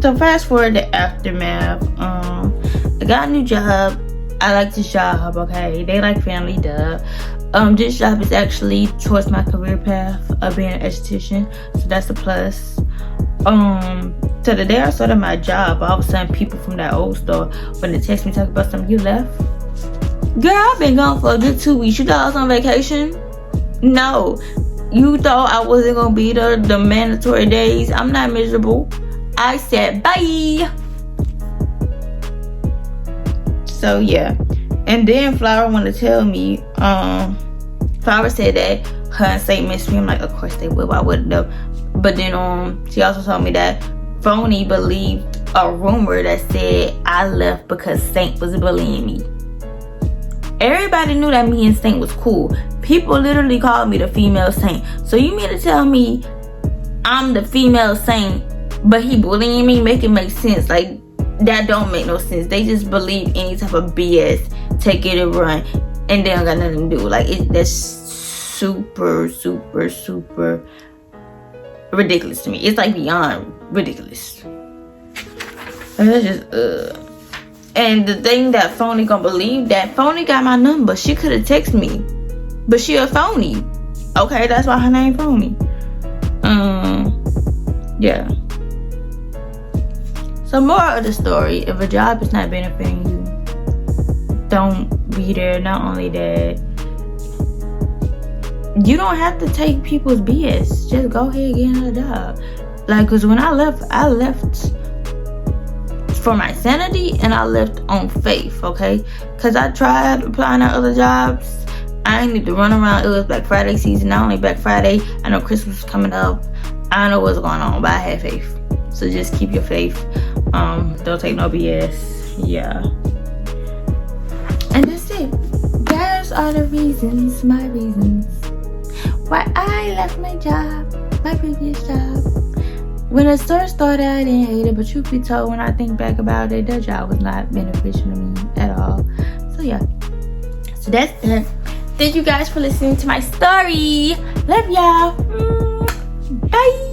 So fast forward to aftermath. I got a new job. I like this job, okay? They like family, duh. This job is actually towards my career path of being an esthetician, so that's a plus. So the day I started my job, all of a sudden people from that old store, when they text me talking about something, you left? Girl, I've been gone for a good 2 weeks. You thought I was on vacation? No. You thought I wasn't gonna be there the mandatory days? I'm not miserable. I said bye. So yeah. And then Flower wanted to tell me, Flower said that her and Saint missed me. I'm like, of course they would. Why wouldn't they? But then she also told me that Phony believed a rumor that said I left because Saint was bullying me. Everybody knew that me and Saint was cool. People literally called me the female Saint. So you mean to tell me I'm the female Saint, but he bullying me? Make it make sense. Like, that don't make no sense. They just believe any type of BS, take it and run, and they don't got nothing to do. Like, that's super, super, super ridiculous to me. It's like beyond ridiculous. And that's just And the thing that Phony gonna believe, that Phony got my number. She could have texted me, but she a phony. Okay, that's why her name Phony. Yeah. So more of the story, if a job is not benefiting you, don't be there. Not only that, you don't have to take people's BS. Just go ahead and get another job. Like, cause when I left for my sanity, and I left on faith, okay? Cause I tried applying at other jobs. I didn't need to run around. It was Black Friday season. Not only Black Friday, I know Christmas was coming up. I don't know what's going on, but I had faith. So just keep your faith. Don't take no BS. Yeah. And that's it. Those are the reasons, my reasons, why I left my job, my previous job. When the store started, I didn't hate it, but truth be told, when I think back about it, that job was not beneficial to me at all. So yeah. So that's it. Thank you guys for listening to my story. Love y'all. Bye.